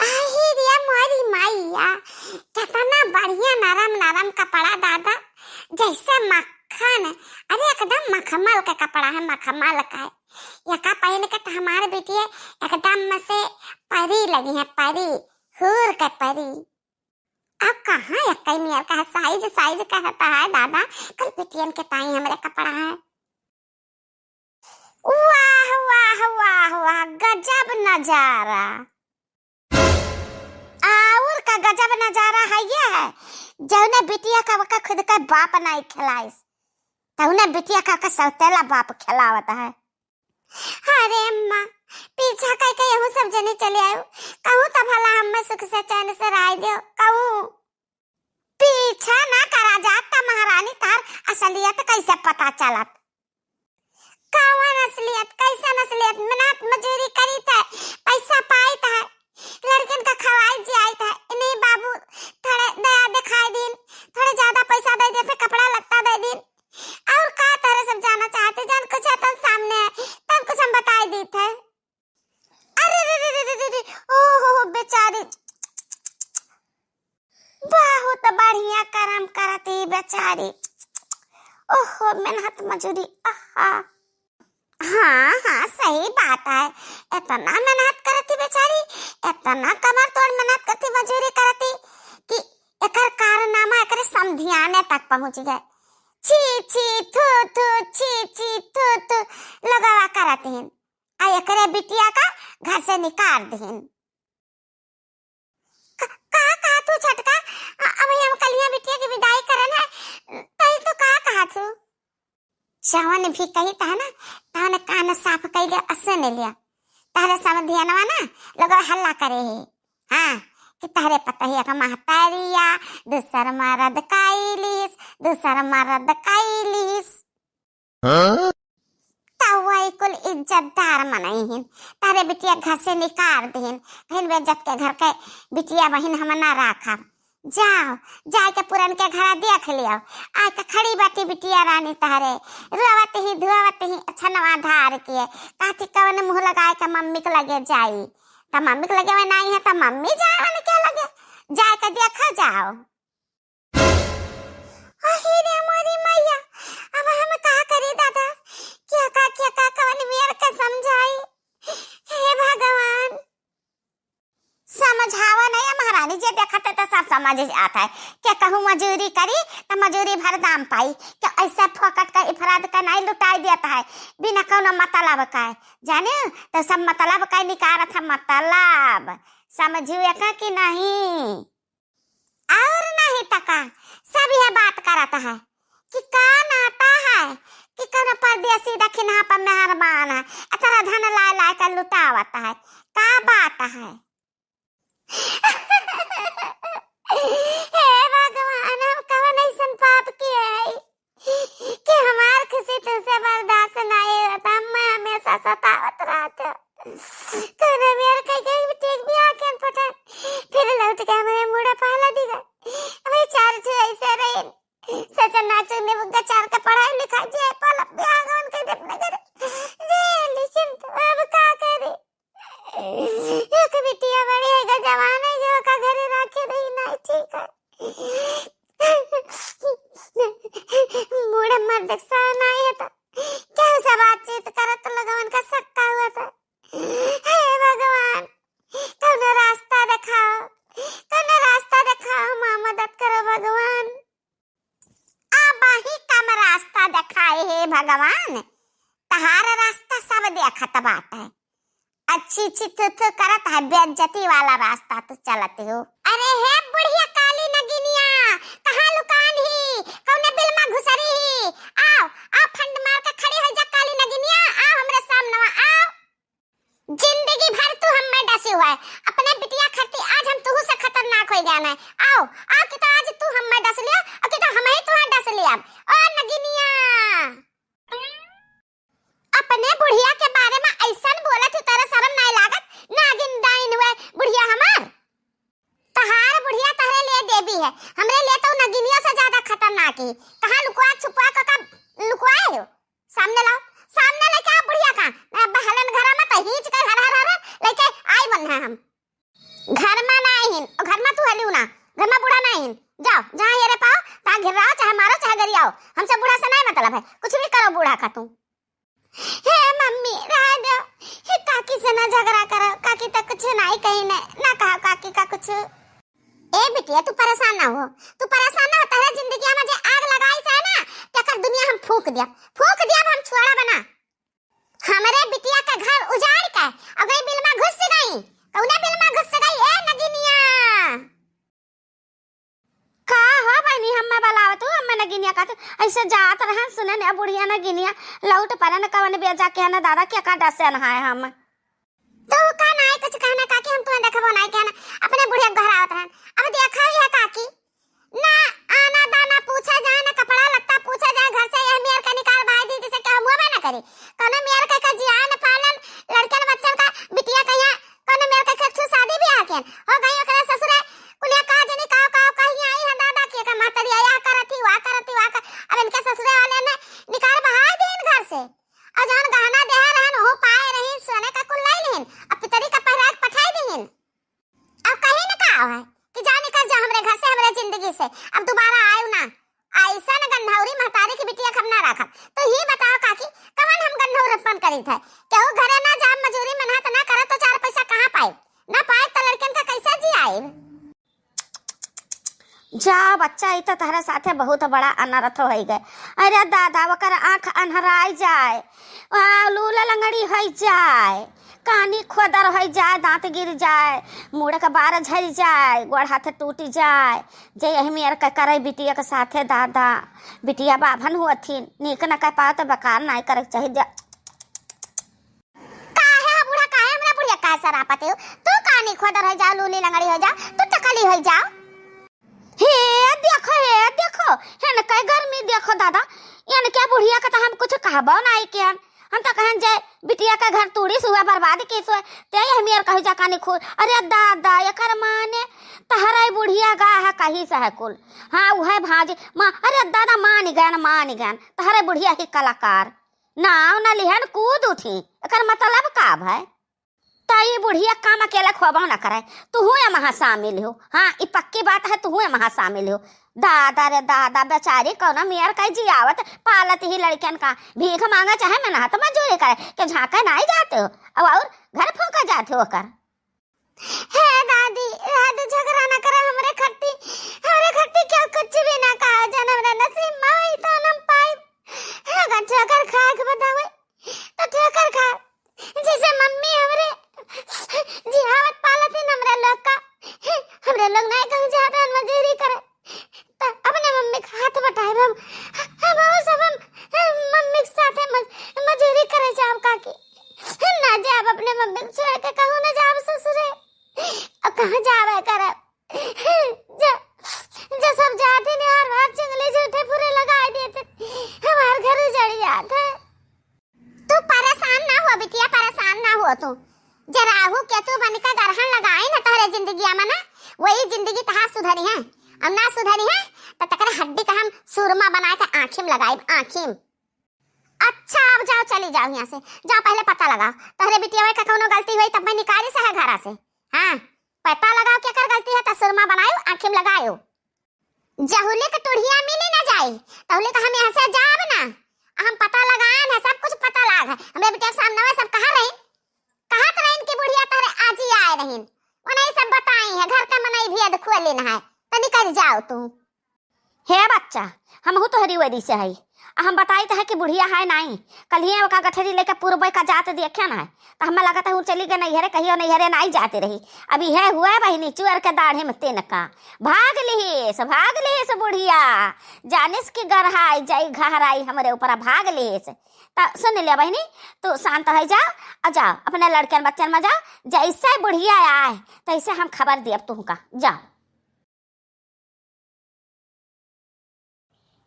आही रिया मोरी मैया, कितना बढ़िया नरम नरम कपड़ा दादा, जैसे मक्खन। अरे एकदम मखमल का कपड़ा है, मखमल का है। ये का पहन के तो हमारे बेटी एकदम से परी लगी है, परी, हूर के परी। अब कहाँ है कई मियार का साइज साइज कहता है दादा, कल बिटियन के ताई हमारे कपड़ा है। वाह वाह वाह वाह, गजब नजारा, और का गजब नजारा है ये है, जौने बिटिया का वका खुद का बाप नहीं खिलाइस, तौने बिटिया का सौतेला बाप खिलावत है। अरे अम्मा, पीछा कई कई हूँ सब जने चले आयो, कहूँ तो भला हम सुख से चैन से रह दियो, कहूँ पीछा ना करा जाता महारानी, तार असलियत कैसे पता चलत। कौन असलियत, कैसा असलियत, मेहनत मजूरी करी था, पैसा पाई था, लड़कन का खवाई जियाई था, इन्हीं बाबू थोड़े दया दिखाई दिन, थोड़े ज्यादा पैसा दे देते, कपड़ा लगता दे दिन, और का तरह सब जाना चाहते, जान कुछ है तो सामने है, तब कुछ हम बताई दी थे। अरे रे रे रे रे रे, ओहो बेचारी, बहुत बढ़िया कर्म करती बेचारी, ओहो मेहनत मजूरी, आहा। हाँ हाँ सही बात है, इतना मेहनत करती बेचारी, इतना कमर तोड़ मेहनत करती, मजूरी करती कि एकर कारनामा एकर समधियाने तक पहुंच गए। छी छी थू थू, छी छी थू थू लगावा करती हैं, आ एकरे बिटिया का घर से निकाल दीन। का तू छटका, अब हम कलिया बिटिया की विदाई करन है, तई तो का कहा तू। जवन भी कही था ना, ताने कान साफ कई ले असे ने लिया, तारे समधियानवा ना लोग हल्ला करे है, हाँ कि तारे पता ही का महतारिया दूसर मरद काइलिस, दूसर मरद काइलिस, तवई कुल इज्जतदार मनई हिन, तारे बिटिया घर से निकाल दीन, बहन बेज्जत के घर के बिटिया बहन हम ना राखा। जाओ जाए के पुरन के घर देख लियो, आज के खड़ी बाटी बिटिया रानी तारे रुआवत ही धुआवत ही अच्छा नवा धार के काठी कवन मुंह लगाए के मम्मी के लगे जाई, त मम्मी के लगे में नहीं है त मम्मी जाए के लगे जाए के देखा जाओ। अरे मोरी मैया, अब हम का करी दादा, क्या का कवन मेर के समझाई, हे भगवान। समझावा नहीं महारानी जी, देखते तो सब समझ आता है, क्या कहूँ मजूरी करी तो मजूरी भर दाम पाई, क्या ऐसा फोकट का इफराद का नहीं लुटाई देता है बिना कोनो मतलब का, जाने तो सब मतलब का निकाल था, मतलब समझिए का कि नहीं, और नहीं तका सब यह बात करता है कि कान आता है कि कौन परदेसी दक्षिण पर मेहरबान है, इतना धन ला ला कर लुटावता है, का बात है। हे भगवान, हम कवन ऐसन पाप किए है कि हमार खुशी तुझसे बर्दाश्त नहीं होता, मैं हमेशा सतावत रहता, करे मेरे कई ठीक भी आके पटन, फिर लौट के हमारे मुड़ा पहला दी गए, अबे चार छे ऐसे रहे, सचन नाचो ने बुग्गा चार का पढ़ाई लिखाई जे पल ब्याह उनके अपने करे जे, लेकिन अब का करे, एक बिटिया बड़ी है जवान है जो का घरे रखे नहीं, नहीं ठीक है, बूढ़ा मर्द सा नहीं है तो क्या सा बातचीत करत लगवन का सक्का हुआ था। हे भगवान, कौन रास्ता दिखाओ, कौन रास्ता दिखाओ, माँ मदद करो भगवान।
हाय हे भगवान, तहारा रास्ता सब देखत बाटे, अच्छी अच्छी थू करत है, बेइज्जती वाला रास्ता तो चलते हो।
अरे हे बुढ़िया काली नगिनिया, कहाँ लुकान ही, कौने बिल में घुसरी ही? आओ आओ फंड मार के खड़ी हो जा काली नगिनिया, आओ हमरे सामने आओ। जिंदगी भर तू हम में डसी हुआ है, अपने बिटिया खरती आज हम तू से खतरनाक हो जाना है। आओ आओ कि तो आज तू हम में डस लिया और कि तो हम ही तुहां डस लिया। ओ नगिनिया, अपने बुढ़िया के बारे में ऐसन बोलत ही, तेरे शर्म नहीं लागत? नागिन डाइन हुए बुढ़िया हमार, तहार बुढ़िया तहरे लिए देवी है, हमरे लिए तो नगिनियों से ज्यादा खतरनाक है। कहाँ लुकवा छुपवा का लुकवाए हो? सामने लाओ, सामने लेके आओ बुढ़िया का बहलन घर में तो हीच कर हर हर हर लेके आई बन है। हम घर में नहीं हिन, और घर में तू हलियो ना, घर में बूढ़ा नहीं हिन। जाओ जहाँ ये रे पाओ ता घिर रहो, चाहे मारो चाहे गरियाओ, हमसे बूढ़ा से नहीं मतलब है, कुछ भी करो बूढ़ा का तू। हे मम्मी रह दो, हे काकी से ना झगड़ा करो, काकी तो कुछ नहीं कही ना कहा काकी का कुछ। ए बिटिया तू परेशान ना हो, तू परेशान ना हो, तेरे जिंदगी में जे आग लगाई से ना तेकर दुनिया हम फूंक दिया हम छुआड़ा बना। हमरे बिटिया का घर उजाड़ के अगर बिल में घुस गई, कौने बिल में घुस गई? ए नगिनिया
का हो बनी, हम्मे बलाव तू हम्मे नगिनिया का ऐसे जात रहा सुने ने बुढ़िया नगिनिया लौट पर न कवन बेजा के न दादा के का डसे न है। हम
तो का नहीं कुछ कहना काकी, हम तुम्हें देखबो नहीं कहना, अपने बुढ़िया घर आवत रहन। अब देखा ही है काकी, ना आना दाना पूछा जाए, ना कपड़ा लत्ता पूछा जाए, घर से यह मेयर का निकाल भाई दी जिसे क्या मुंह में ना करे, कौन मेयर का जिया न पालन लड़कन बच्चन का बिटिया कहिया, कौन मेयर का छू शादी भी आके हो गई ओकरे ससुरे कुलिया का जनी काव कहीं आई है दादा के का मातरी आया करती वा अब इनके ससुरे वाले ने निकाल बहा दीन घर से, और जौन गहना दे रहन हो पाए रही सोने का कुल नहीं लेन, अब पितरी का पहराग पठाई दीन। अब कहीं न का है कि जा निकल जा हमरे घर से, हमरे जिंदगी से, अब दोबारा आयो ना। ऐसा न गंधौरी महतारी की बिटिया कब ना रखा। तो ये बताओ काकी, कवन हम गंधौरपन करी थे? केहू घरे ना जा मजूरी मेहनत ना करे तो 4 पैसा कहां पाए? ना पाए तो लड़कन का कैसा जी आए?
जा बच्चा ई तो तहरे साथे बहुत बड़ा अनर्थ हो गए। अरे दादा वकर आंख अनहराई जाए, लूला लंगड़ी हो जाए, कानी खोदर हो जाए, दांत गिर जाए, मुड़ के बार झड़ जाए, गोड़ हाथ टूट जाए, जे यही मेर के करे बिटिया के साथे। दादा बिटिया बाभन हुअथिन, नीक न कह पाओ तो बेकार नहीं करे चाहिए।
काहे बूढ़ा, काहे हमरा बुढ़िया का सरापते हो? तू कानी खोदर हो जा, लूली लंगड़ी हो जा, तू टकली हो जा।
हे देखो है न कई गर्मी देखो दादा, यानी क्या बुढ़िया का तो हम कुछ कहबो नहीं के, हम तो कहन जाए बिटिया का घर तूड़ी हुआ बर्बाद के हुआ ते हमें कही जा कानी खोल। अरे दादा एकर माने तहरा बुढ़िया गा है कहीं से है कुल। हाँ वह भाजी माँ, अरे दादा मान गन तहरा बुढ़िया ही कलाकार नाव न लिहन कूद उठी, एकर मतलब का भाई ताई बुढ़िया काम अकेला खोबा न करे, तू हुए महा शामिल हो। हाँ ये पक्की बात है, तू हुए महा शामिल हो। दादा रे दादा बेचारी कौना मेयर का जियावत पालत ही लड़कन का भीख मांगा चाहे मेहनत मजूरी करे के झाका नहीं जाते हो अब और घर फूका जाते हो कर।
हे दादी रात झगड़ा ना करे, हमरे खट्टी क्या कुछ भी ना कहा जन हमरा नसीब माई तो नम पाई। अगर ठोकर खा के बतावे तो ठोकर खा, जैसे मम्मी हमरे जिहावत पालत है हमरा लोग का, हमरे लोग नहीं कहूं जाते मजूरी करे तो अपने मम्मी का हाथ बटाए हम सब मम्मी के साथ मजूरी करे जाब काकी ना जाब अपने मम्मी को छोड़ के कहूं ना जाब ससुरे, अब कहां जावे करे जो सब जाते ने हर बार जंगली झूठे पूरे लगाए देते, हमारे घर उजड़ जाता है। तू परेशान ना हो बिटिया, परेशान ना हो तू, जरा आहू के तू बन का गरहन लगाई ना तारे जिंदगी में ना, वही जिंदगी तहां सुधरी है। अब ना सुधरी है तो तकर हड्डी का हम सुरमा बना के आंखिम लगाई आंखिम। अच्छा अब जाओ, चली जाओ यहाँ से, जाओ पहले पता लगाओ तहरे बिटिया का कोनो गलती हुई तब मैं निकाली से है घरा से। हाँ पता लगाओ क्या कर गलती है तो सुरमा बनायो आंखिम लगायो। जहुले के टुढ़िया मिली ना जाई तहुले का हम यहाँ से जाब ना, हम पता लगाए है, सब कुछ पता लाग है। हमरे बिटिया सामने सब कहाँ रही, कहाँ तो रही की बुढ़िया तहरे आज ही आए रही, उन्हें सब बताई है, घर का मनाई भी खोली ना है तो निकल जाओ तू।
हे बच्चा, हमहू तो हरिवरी से है। हम बताई तो है कि बुढ़िया है नहीं, कल ही का गठरी लेके पूर्व का जाते देखे ना है, तो हमें लगा था वो चली गई नैहरे, कहियो नैहरे नहीं जाती रही। अभी है हुआ बहनी चुअर के दाढ़े में तेन का भाग लिहिस बुढ़िया, जानिस की गढ़ाई जाई घहराई हमरे ऊपर भाग लिहिस। सुन लिया बहनी, तू शांत है जाओ और जाओ अपने लड़के बच्चन में जाओ, जैसे बुढ़िया आए तैसे हम खबर दिए तुमका, जाओ।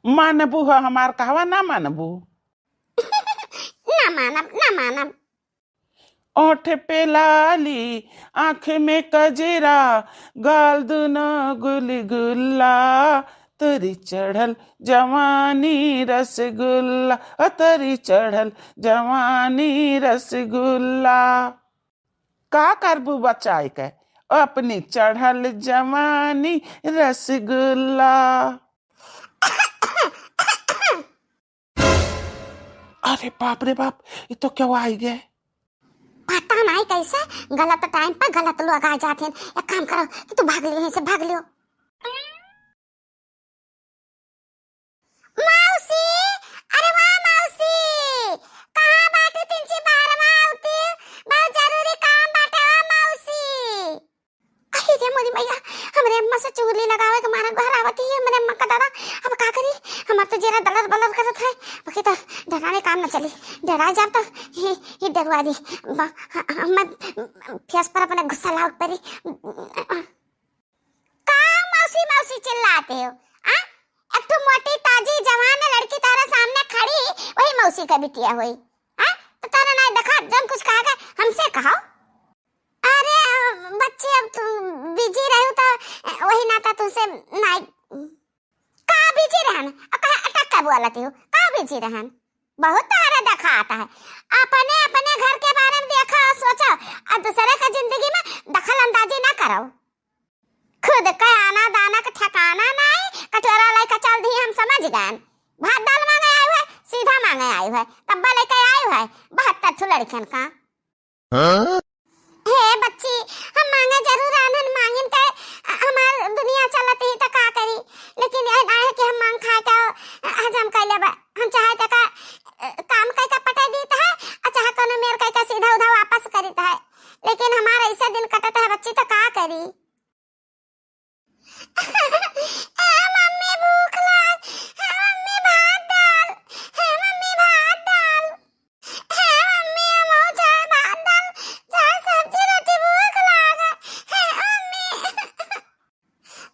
मानबू हो हमार कहवा ना मानबू?
ना मानब।
ओठ पे लाली, आँख में कजरा, गाल दुनो गुलगुल्ला, तरी चढ़ल जवानी रसगुल्ला, तरी चढ़ल जवानी रसगुल्ला। का करबू बचाई के अपनी चढ़ल जवानी रसगुल्ला? अरे बाप रे बाप, ये तो क्या आई गए?
पता नहीं कैसे गलत टाइम पर गलत लोग आ जाते हैं। एक काम करो कि तू भाग लियो, से भाग लियो। मौसी, अरे वाह मौसी, कहाँ बाटे तिनची बारवा आउती, बहुत जरूरी काम बाटे वाह मौसी। अरे रे मोरी मैया, हमरे अम्मा से चुगली लगावे के मारा घर आवती है हमरे अम्मा का दादा। अब का करी, हमार तो जरा दलर बलर करत है, बाकी तो डराने काम न चली। डरा जा तो ही डरवा दी हम फेस पर अपने गुस्सा लाग परी। का मौसी चिल्लाते हो? एक तो मोटी ताजी जवान लड़की तारा सामने खड़ी, वही मौसी का बिटिया हुई। तो तारा नहीं देखा जब कुछ कहा हमसे कहो। अरे बच्चे अब तुम बिजी रहो तो वही नाता तुमसे नहीं का बिजी रहन अटक बोलती हो, का बिजी रहन। बहुत तारा देखा आता है, अपने अपने घर के बारे में देखा और सोचो, और दूसरे का जिंदगी में दखल अंदाजी ना करो। खुद का आना दाना का ठिकाना नहीं, कटोरा लेकर चल दी हम समझ गए। भात दाल मांगे आए हुए, सीधा मांगे आए हुए, तब्बा लेकर आए हुए 72 लड़कियन का। हे बच्ची, हम मांगे जरूर आनन मांगिन के हमार दुनिया चलती ही तो का करी, लेकिन यह ना है कि हम मांग खाए तो हजम कर लेबे। हम चाहे तो का काम कई का पटा देता है, अच्छा कोनो मेर कई का सीधा उधा वापस करीता है, लेकिन हमारा ऐसा दिन कटता है बच्ची तो का करी। मम्मी भूख लग, मम्मी भात डाल, मम्मी भात डाल, मम्मी हमो चाय भात डाल, चाय सब्जी रोटी भूख लग, मम्मी।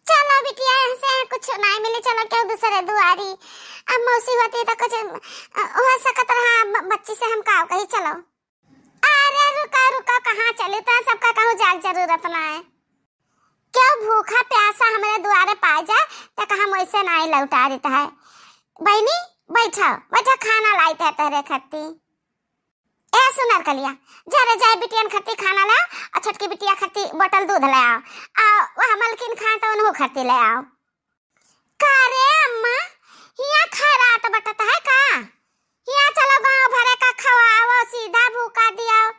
चलो बिटिया ऐसे कुछ नहीं मिले, चलो क्यों दूसरे दुआरी। अब मौसी होती तो कुछ हो सकता रहा, बच्ची से हम का कही चलो। अरे रुका कहाँ चले, तो सबका कहूँ जाग जरूरत ना है। क्यों भूखा प्यासा हमारे द्वारे पा जा तो हम वैसे नहीं लौटा देता है। बहनी बैठो खाना लाइते है तेरे खत्ती। ए सुनर कलिया, जरे जाए बिटियन खत्ती खाना लाओ, और छोटकी बिटिया खत्ती बोतल दूध ले आओ, वह मलकिन खाए तो उन्हों खत्ती ले आओ। का रे अम्मा, यहाँ खैरात बटता है का? यहाँ चलो गाँव भरे का खवाओ, सीधा भूखा दियाओ।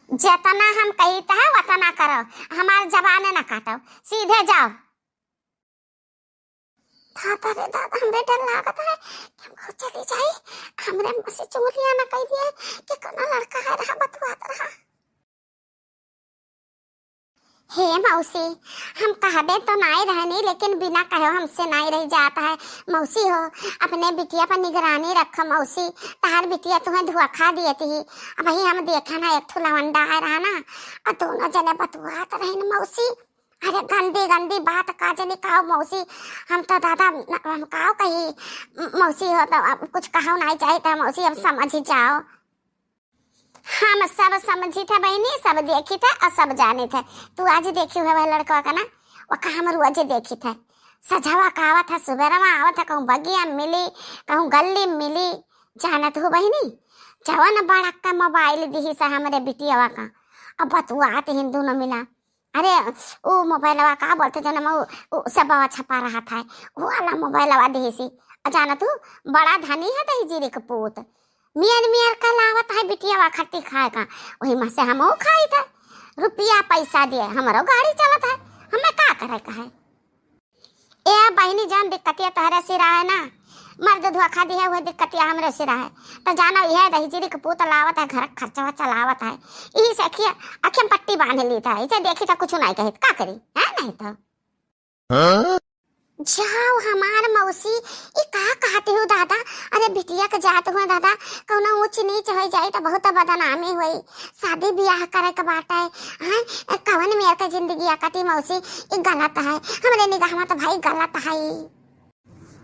जितना हम कहते हैं उतना करो, हमारे जबाने ना काटो, सीधे जाओ। दादा रे दादा, हमरे डर लागत है कि हम खुद चली जाई, हमरे मुझसे चोरियां ना कह दिए कि कोनो लड़का है रहा बतवात रहा। हे मौसी, हम कहबे तो नहीं रहनी, लेकिन बिना कहे हमसे नहीं रह जाता है। मौसी हो, अपने बिटिया पर निगरानी रखो मौसी, तार बिटिया तुम्हें धोखा दिए थी। अब वही हम देखा ना एक लवंडा है रहा ना, और दोनों जने बतवात रहे न मौसी। अरे गंदी बात का जनी कहो मौसी, हम तो दादा हम कहो कही मौसी हो तो अब कुछ कहो नहीं चाहिए था मौसी, अब समझ ही जाओ। हम सब समझी थे बहनी, सब देखी थे और सब जाने थे। तू आज देखी हुआ वह लड़का का ना, वो कहा हम रोजे देखी थे, सजावा कहावा था, सुबह में आवा था, कहूँ बगिया मिली, कहूँ गली मिली, जानत हो बहनी। जवान बड़ा का मोबाइल दी सा हमारे बिटिया का, अब बतुआत हिंदू न मिला। अरे वो मोबाइलवा का बोलते जो ना सब छपा रहा था, वो वाला मोबाइलवा दी सी। जानत हो बड़ा धनी है दही जीरी का पूत, मियर का लावत है बिटिया खट्टी खाए का, वही में से हम खाई था, रुपया पैसा दिए हमारो गाड़ी चलत है, हमें का करे का है। ए बहनी
बहनी जान दिक्कतिया तहरे सिरा है ना, मर्द धोखा दिया हुआ दिक्कतिया हमरे सिरा है। तो जानो यह दहीजिरी के पूत लावत है, घर खर्चा चलावत है, यही से अखियम पट्टी बांध ली था। इसे देखी तो कुछ नहीं कही का करी है नहीं तो जाओ हमार मौसी ये का कहते हो दादा। अरे बिटिया के जात हुए दादा, कौना ऊंच नीच हो जाई तो बहुत बदनामी हुई। शादी ब्याह करे के बाटे हैं, कवन मेर का जिंदगी कटी मौसी, ये गलत है हमरे निगाह में तो भाई गलत है।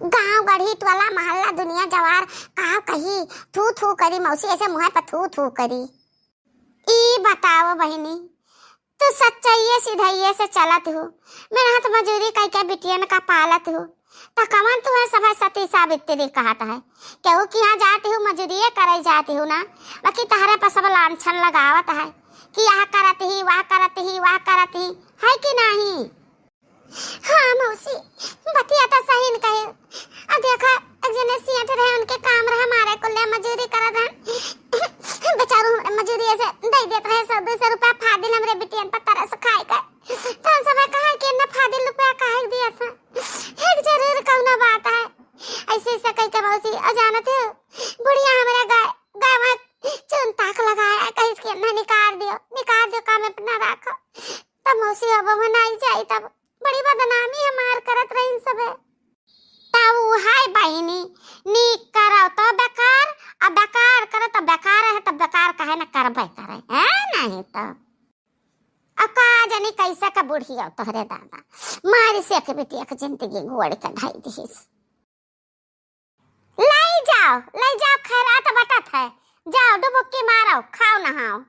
गांव गढ़ी टोला मोहल्ला दुनिया जवार का कही थू थू करी मौसी, ऐसे मुँह पर थू थू करी। ई बताओ बहनी तो सच्चाई सीधाइये से चलत हो, मेरा हाथ मजूरी कई के बिटियन का पालत हो, तो कमन तुम्हें सब सती सावित्री कहता है। केहू कि यहाँ जाती हूँ मजूरी करे जाती हूँ ना, बाकी तहरे पर सब लांछन लगावत है कि यह करत ही वह करत ही वह करत ही है कि नहीं। हाँ मौसी बतिया तो सही न कहे। अब देखा एक जने सियट रहे, उनके काम रहे हमारे को ले मजूरी करत है, बेचारू मजूरी ऐसे दे देते रहे 100-200 रुपया फादिल हमरे बिटियन पर तरस खाए का। तो सब कहा कि न फादिल रुपया काहे दिया था, एक जरूर कौना बात है ऐसे ऐसे कह के मौसी अजानत है बुढ़िया हमारे गाय चुन ताक लगाया कहीं इसके न निकाल दियो काम अपना रखो। तब मौसी अब मनाई जाए तब बड़ी बदनामी हमार करत रही सब। ताऊ हाय बहिनी नीक करो तो बेकार, अब बेकार करो तो बेकार है, तो बेकार कहे न करबे करे है नहीं तो अका जानी कैसा का बुढ़ी हो तोहरे दादा मारी से के बेटिया के जिंदगी गोड़ के ढाई दीस। ले जाओ खैरात बटत है, जाओ डुबुक्की मारो खाओ नहाओ।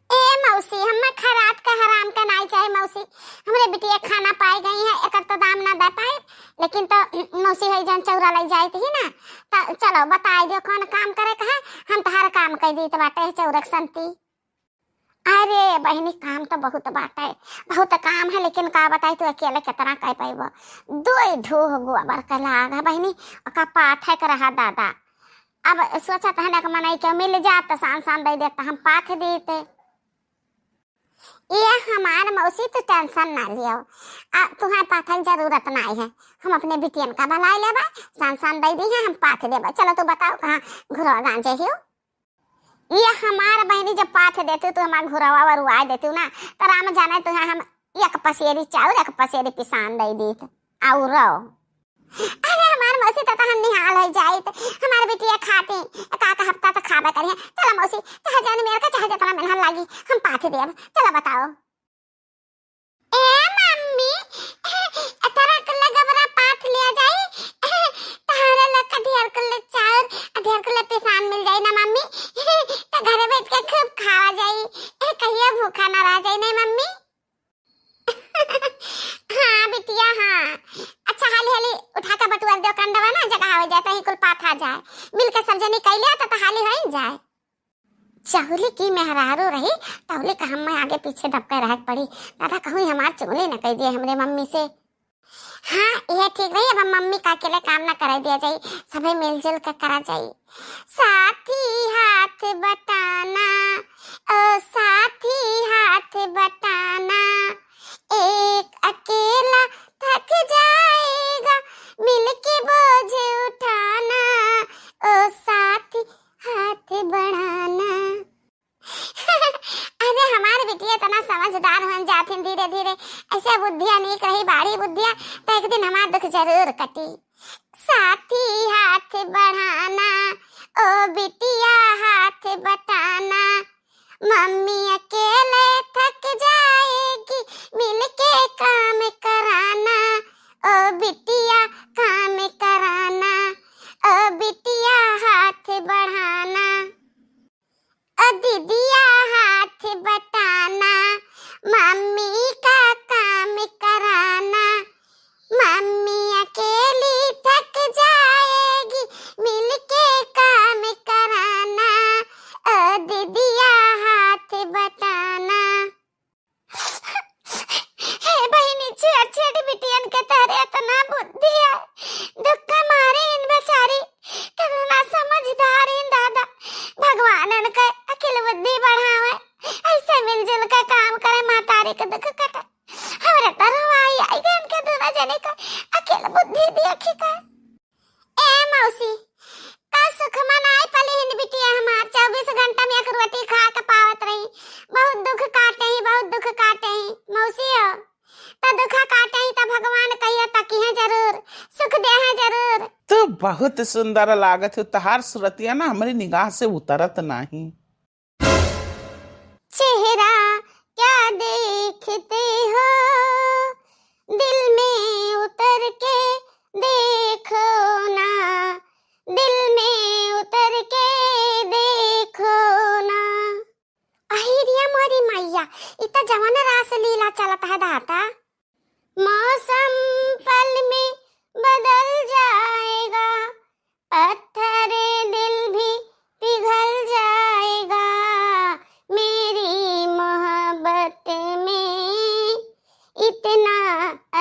ए मौसी हमें खैरात का हराम का नहीं चाहे मौसी, हमरे बिटिया खाना पाई गई है एक तो दाम ना दे पाए, लेकिन तो मौसी है जन चौरा ले जाई थी ना, तो चलो बताए जो कौन काम करे कहा हम तहार काम कर दी तो बाटे चौरक संती। अरे बहनी काम तो बहुत बाटे, बहुत काम है, लेकिन का बताई तू अकेले कितना कह पाइबो। दो ढूह गोबर का लाग बहनी का पाथ है कर रहा दादा। अब सोचा था ना मनाई के मिल जात सान दे देता हम पाथ देते। ये हमार मौसी तो टेंशन ना लियो, तुम्हारे पाथ की जरूरत नहीं है, हम अपने बिटियन का भलाई लेबा सान दे दी है हम पाथ देबा। चलो तू बताओ कहाँ घुरवा गांजे हो। ये हमार बहनी जब पाथ देते तो हमार घुरवा वरुआ देती ना, तो राम जाने तो हम एक पसेरी चाउर एक पसेरी पिसान दे दी और रहो। अरे हमार मौसी तो हम निहाल हो जाए तो हमारे बिटिया खाती का हफ्ता तो खाबा करिए। चलो मौसी चाहे जाने मेरे का चाहे जितना मेहनत लागी हम पाथ देब। चलो बताओ। ए मम्मी तेरा कल्ला गबरा पाथ लिया जाई तारे लक ढेर कल्ले चाउर ढेर कल्ले पिसान मिल जाई ना मम्मी, तो घरे बैठ के खूब खावा जाई, कहिए भूखा ना रह जाई नहीं मम्मी। हाँ बिटिया हाँ, अच्छा हाली उठा के बटुआर दो कंडवा ना जगह हो जाए तो ही कुल पाथ आ जाए, मिल के सब जनी कैले तो हाली हो जाए। चहुली की मेहरारू रही तहुली का हम आगे पीछे दबके रह पड़ी, दादा कहूँ हमार चुगली न कह दिए हमरे मम्मी से। हाँ यह ठीक रही, अब मम्मी का अकेले काम ना करा दिया जाए, सभी मिलजुल कर करा जाए। साथी हाथ बटाना ओ साथी हाथ बटाना, एक अकेला थक जाएगा मिलके बोझ उठाना, ओ साथी हाथ बढ़ाना। अरे हमारे बिटिया इतना समझदार हो जाती धीरे धीरे, ऐसे बुद्धियां नीक रही बाड़ी बुद्धियां तो एक दिन हमारा दुख जरूर कटी। साथी हाथ बढ़ाना ओ बिटिया हाथ बटाना, मम्मी अकेले थक जाएगी मिलके काम कराना, ओ बिटिया काम कराना, ओ बिटिया हाथ बढ़ाना, ओ दीदिया हाथ बटाना, मम्मी का काम कराना, मम्मी अकेली थक जाएगी मिलके काम कराना, ओ दीदिया हाथ बटाना। हे बहनी छेड़ बिटियन के तारे इतना बुद्धि है, दुख मारे इन बेचारी कितना समझदार इन दादा, भगवान इनके अकेले बुद्धि बढ़ावे, ऐसे मिलजुल के काम करे मातारी के दुख कटे। हमारे तरवाई आई गए इनके दोनों जने का
अकेला बुद्धि देखी का ए मौसी का सुख मनाई पले हिन बिटिया हमार 24 घंटा में एक रोटी खा के पावत रही। बहुत दुख काटे ही मौसी हो तो दुख काटे ही तो भगवान कहिए तकी है जरूर सुख दे है जरूर।
तो बहुत सुंदर लागत है तहार सूरतिया ना हमारी निगाह से उतरत नहीं।
चेहरा क्या देखते हो दिल में उतर के देखो ना दिल में उतर के देखो ना। अहिरिया मोरी मैया इतना जवान रास लीला चलता है दाता। मौसम पल में बदल जाएगा पत्थर दिल भी पिघल जाएगा मेरी मोहब्बत में इतना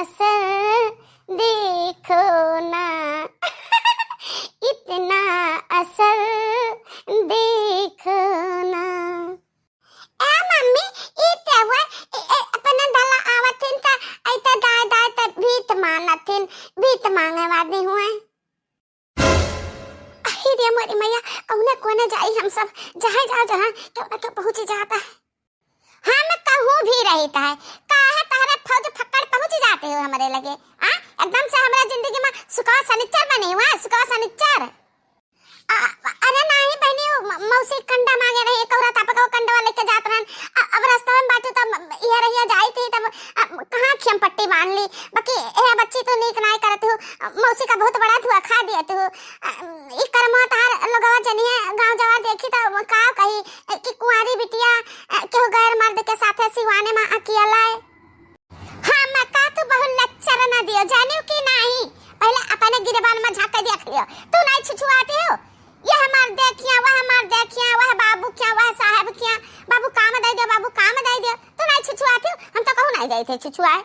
असर देखो ना इतना असर देखो ना। ए मम्मी ई तेवर अपना दला आवतिन ता ऐता दाय दाय ता भीत मानतिन भीत मांगे वादे हुए। अहिरे मोरी मैया कौने कोने जाई हम सब जहाँ जाओ जहाँ तो पहुँच जाता है। हम कहूँ भी रहता है काहे तारे फौज फक्कड़ पहुँच जाते हो हमारे लगे आ एकदम से हमारा जिंदगी में सुखा सनिचर बने हुआ सुखा सनिचर। अरे नहीं बहनी मौसी कंडा मांगे रही कौरा तापका कंडा लेके जात रहन। अब रास्ता में बाटू तब ये रहिया जाई थी तब कहाँ खियम पट्टी बांध ली बाकी ए बच्ची तो नीक नाई करत हो मौसी का बहुत बड़ा धुआ खा दिया तू। ई कर्म तार लोगवा जनिए गांव जवार देखी तो का कही कि कुंवारी बिटिया केहू गैर मर्द के साथे सिवाने में अकेला है। हां मका तू बहुत लच्चर ना दियो जानियो कि नहीं पहले अपने गिरबान में झांक के देख लियो तू नहीं छुछुआती हो। ये हमार देखिया वह बाबू क्या वह साहब क्या बाबू काम दे दे बाबू काम दे दे तो नहीं छुछुआती हम तो कहू नहीं जाते छुछुआए।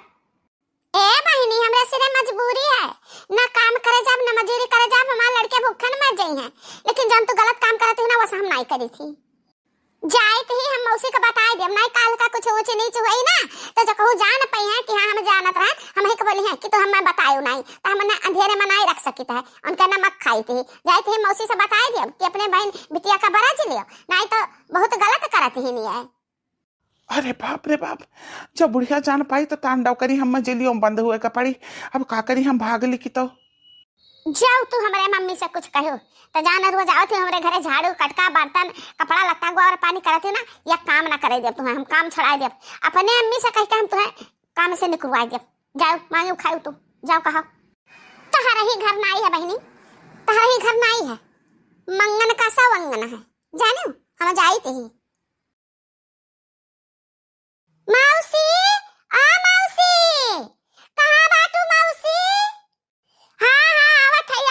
ए बहिनी हमरे सिरे मजबूरी है ना काम करे जब ना मजूरी करे जब हमारे लड़के भूखन मर जाई हैं लेकिन जब तू गलत काम करती हो ना वैसा हम नहीं करी थी जाए तो ही हम मौसी को बताए दे नहीं काल का कुछ ऊंच नीच हुई ना तो जो कहू जान पई है कि हाँ हम जानत रहे हम ही को बोली है कि तो हम बतायो नहीं तो हमने अंधेरे में नहीं रख सकी है उनका नमक खाई थी जाए थे मौसी से बताए दे कि अपने बहन बिटिया का बड़ा लियो नहीं तो बहुत गलत करत ही नहीं है।
अरे बाप रे बाप जब बुढ़िया जान पाई तो तांडव करी हम जेलियों बंद हुए का पड़ी अब का करी हम भाग ली की तो।
जाओ तू हमारे मम्मी से कुछ कहो तो जान रोज आओ थे हमारे घरे झाड़ू कटका बर्तन कपड़ा लत्ता गोबर पानी करते ना या काम ना करे दे तुम्हें हम काम छुड़ा दे अपने अम्मी से कह के हम तुम्हें काम से निकलवा दे। जाओ मांगे खाओ तू जाओ कहो तहारा ही घर नाई है बहनी तहारा ही घर नाई है मंगन का सा वंगन है जानो हम जाई थे ही। मौसी आ मौसी कहां बाटू मौसी। हाँ आवत है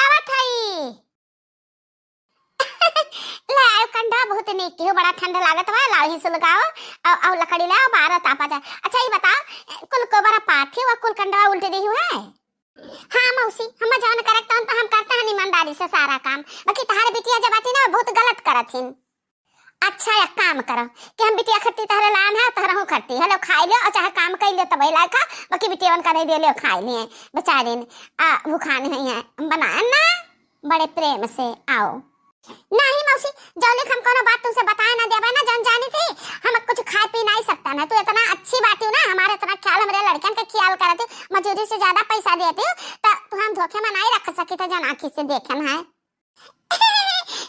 लाओ कंडा बहुत नीक हो बड़ा ठंडा लागत बा लाओ ही सुलगाओ और लकड़ी लाओ बारह तापा जाए। अच्छा ये बताओ कुल को बड़ा पाथी और कुल कंडा उल्टे दी हुआ है। हाँ मौसी हम जान करत तो हम करते हैं ईमानदारी से सारा काम बाकी तुम्हारे बिटिया जब आती ना बहुत गलत करत हिन। अच्छा एक काम करो कि हम बिटिया खट्टी तहरे लान है तहरा हूं खट्टी हेलो खाई लियो और चाहे काम कर लियो तब ही लाखा बाकी बिटिया बन कर दे लियो खाई लिए बेचारे ने भूखा नहीं है बनाया ना बड़े प्रेम से आओ। नहीं मौसी जौले हम कोनो बात तुमसे बताए ना देबा ना जान जानी थी हम कुछ खा पी नहीं सकता ना तू इतना अच्छी बात है ना हमारे इतना ख्याल हमारे लड़कन का ख्याल करती मजदूरी से ज्यादा पैसा देती तो तू हम धोखे में नहीं रख सकी तो जन आंखी से देखन है।